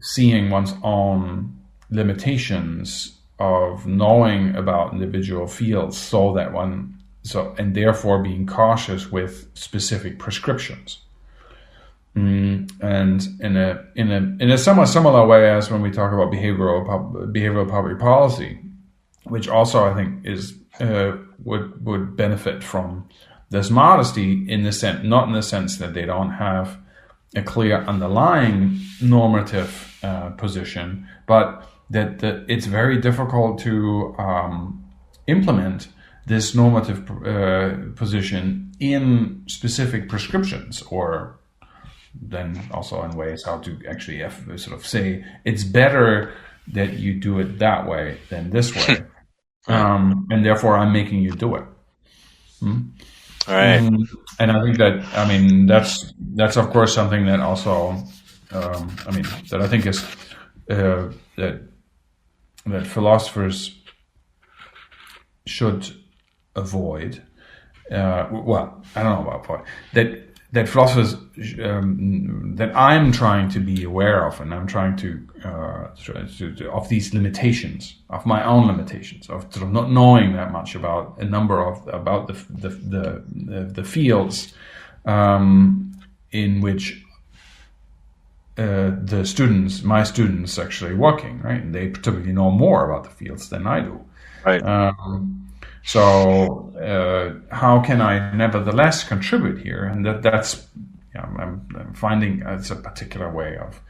seeing one's own limitations of knowing about individual fields, and therefore being cautious with specific prescriptions. And in a somewhat similar way as when we talk about behavioral public policy, which also I think is would benefit from this modesty not in the sense that they don't have a clear underlying normative position, but that it's very difficult to implement this normative position in specific prescriptions, or then also in ways how to actually sort of say it's better that you do it that way than this way, and therefore I'm making you do it.
All right.
And I think that that's of course something that also that I think is that philosophers should avoid. Well, I don't know about avoid. That philosophers that I'm trying to be aware of, and I'm trying to of these limitations, of my own limitations, of sort of not knowing that much about a number of about the fields in which my students actually working, right? And they typically know more about the fields than I do.
Right.
So how can I nevertheless contribute here? And that's I'm finding it's a particular way of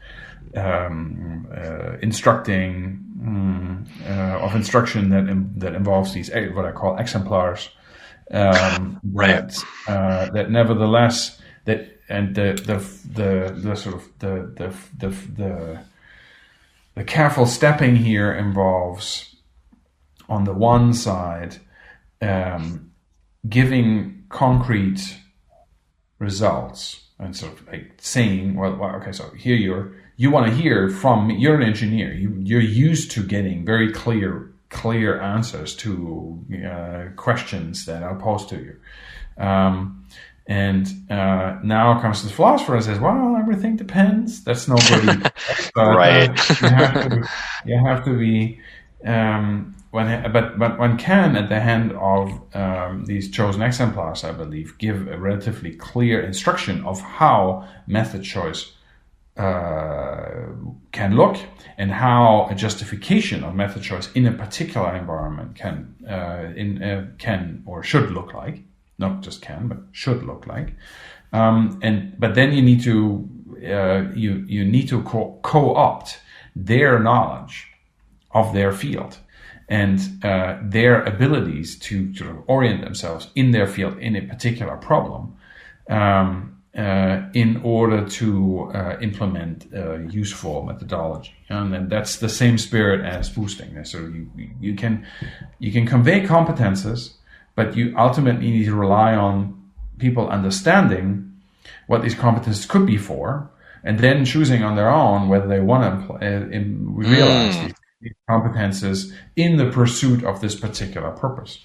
instruction that involves these what I call exemplars.
Right.
That nevertheless the sort of the careful stepping here involves, on the one side, giving concrete results and sort of like saying, well, okay, so here you want to hear from me. You're an engineer. You're used to getting very clear answers to questions that are posed to you. And now comes the philosopher and says, well, everything depends. That's nobody.
Right.
You have to be, but one can, at the hand of these chosen exemplars, I believe, give a relatively clear instruction of how method choice can look, and how a justification of method choice in a particular environment can or should look like. Not just can, but should look like. But then you need to you need to co-opt their knowledge of their field and their abilities to sort of orient themselves in their field in a particular problem in order to implement useful methodology. And then that's the same spirit as boosting. So you can convey competences, but you ultimately need to rely on people understanding what these competences could be for, and then choosing on their own whether they want to realize competences in the pursuit of this particular purpose.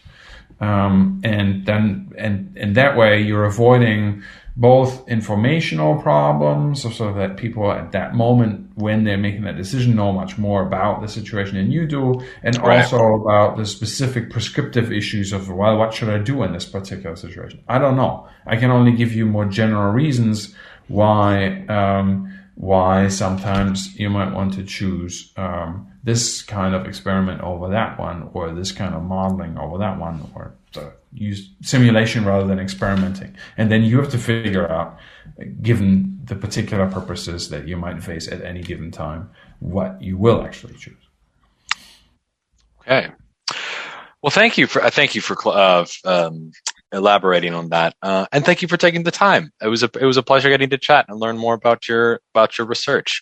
And that way you're avoiding both informational problems, so that people at that moment when they're making that decision know much more about the situation than you do, and also about the specific prescriptive issues of, well, what should I do in this particular situation? I don't know. I can only give you more general reasons why sometimes you might want to choose this kind of experiment over that one, or this kind of modeling over that one, or use simulation rather than experimenting. And then you have to figure out, given the particular purposes that you might face at any given time, what you will actually choose.
Okay. Well, thank you for elaborating on that, and thank you for taking the time. It was a pleasure getting to chat and learn more about your research.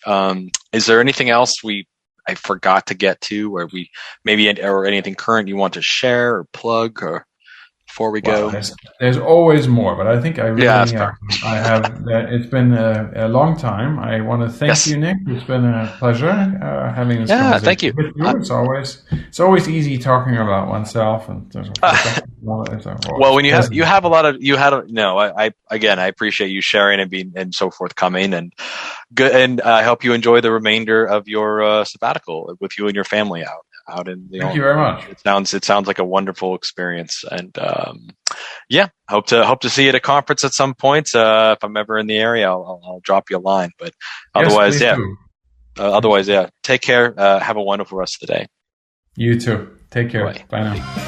Is there anything else I forgot to get to, or or anything current you want to share or plug, or before we go?
There's always more, but I think I have. It's been a long time. I want to thank you, Nick. It's been a pleasure having this conversation
thank you.
with you. It's always easy talking about oneself, and
well, when you have a lot of I appreciate you sharing and being and so forthcoming, and good, and I hope you enjoy the remainder of your sabbatical with you and your family out in the.
Thank you very much.
It sounds like a wonderful experience, and hope to see you at a conference at some point. If I'm ever in the area, I'll drop you a line. But otherwise, take care. Have a wonderful rest of the day.
You too. Take care.
Bye.
Bye now.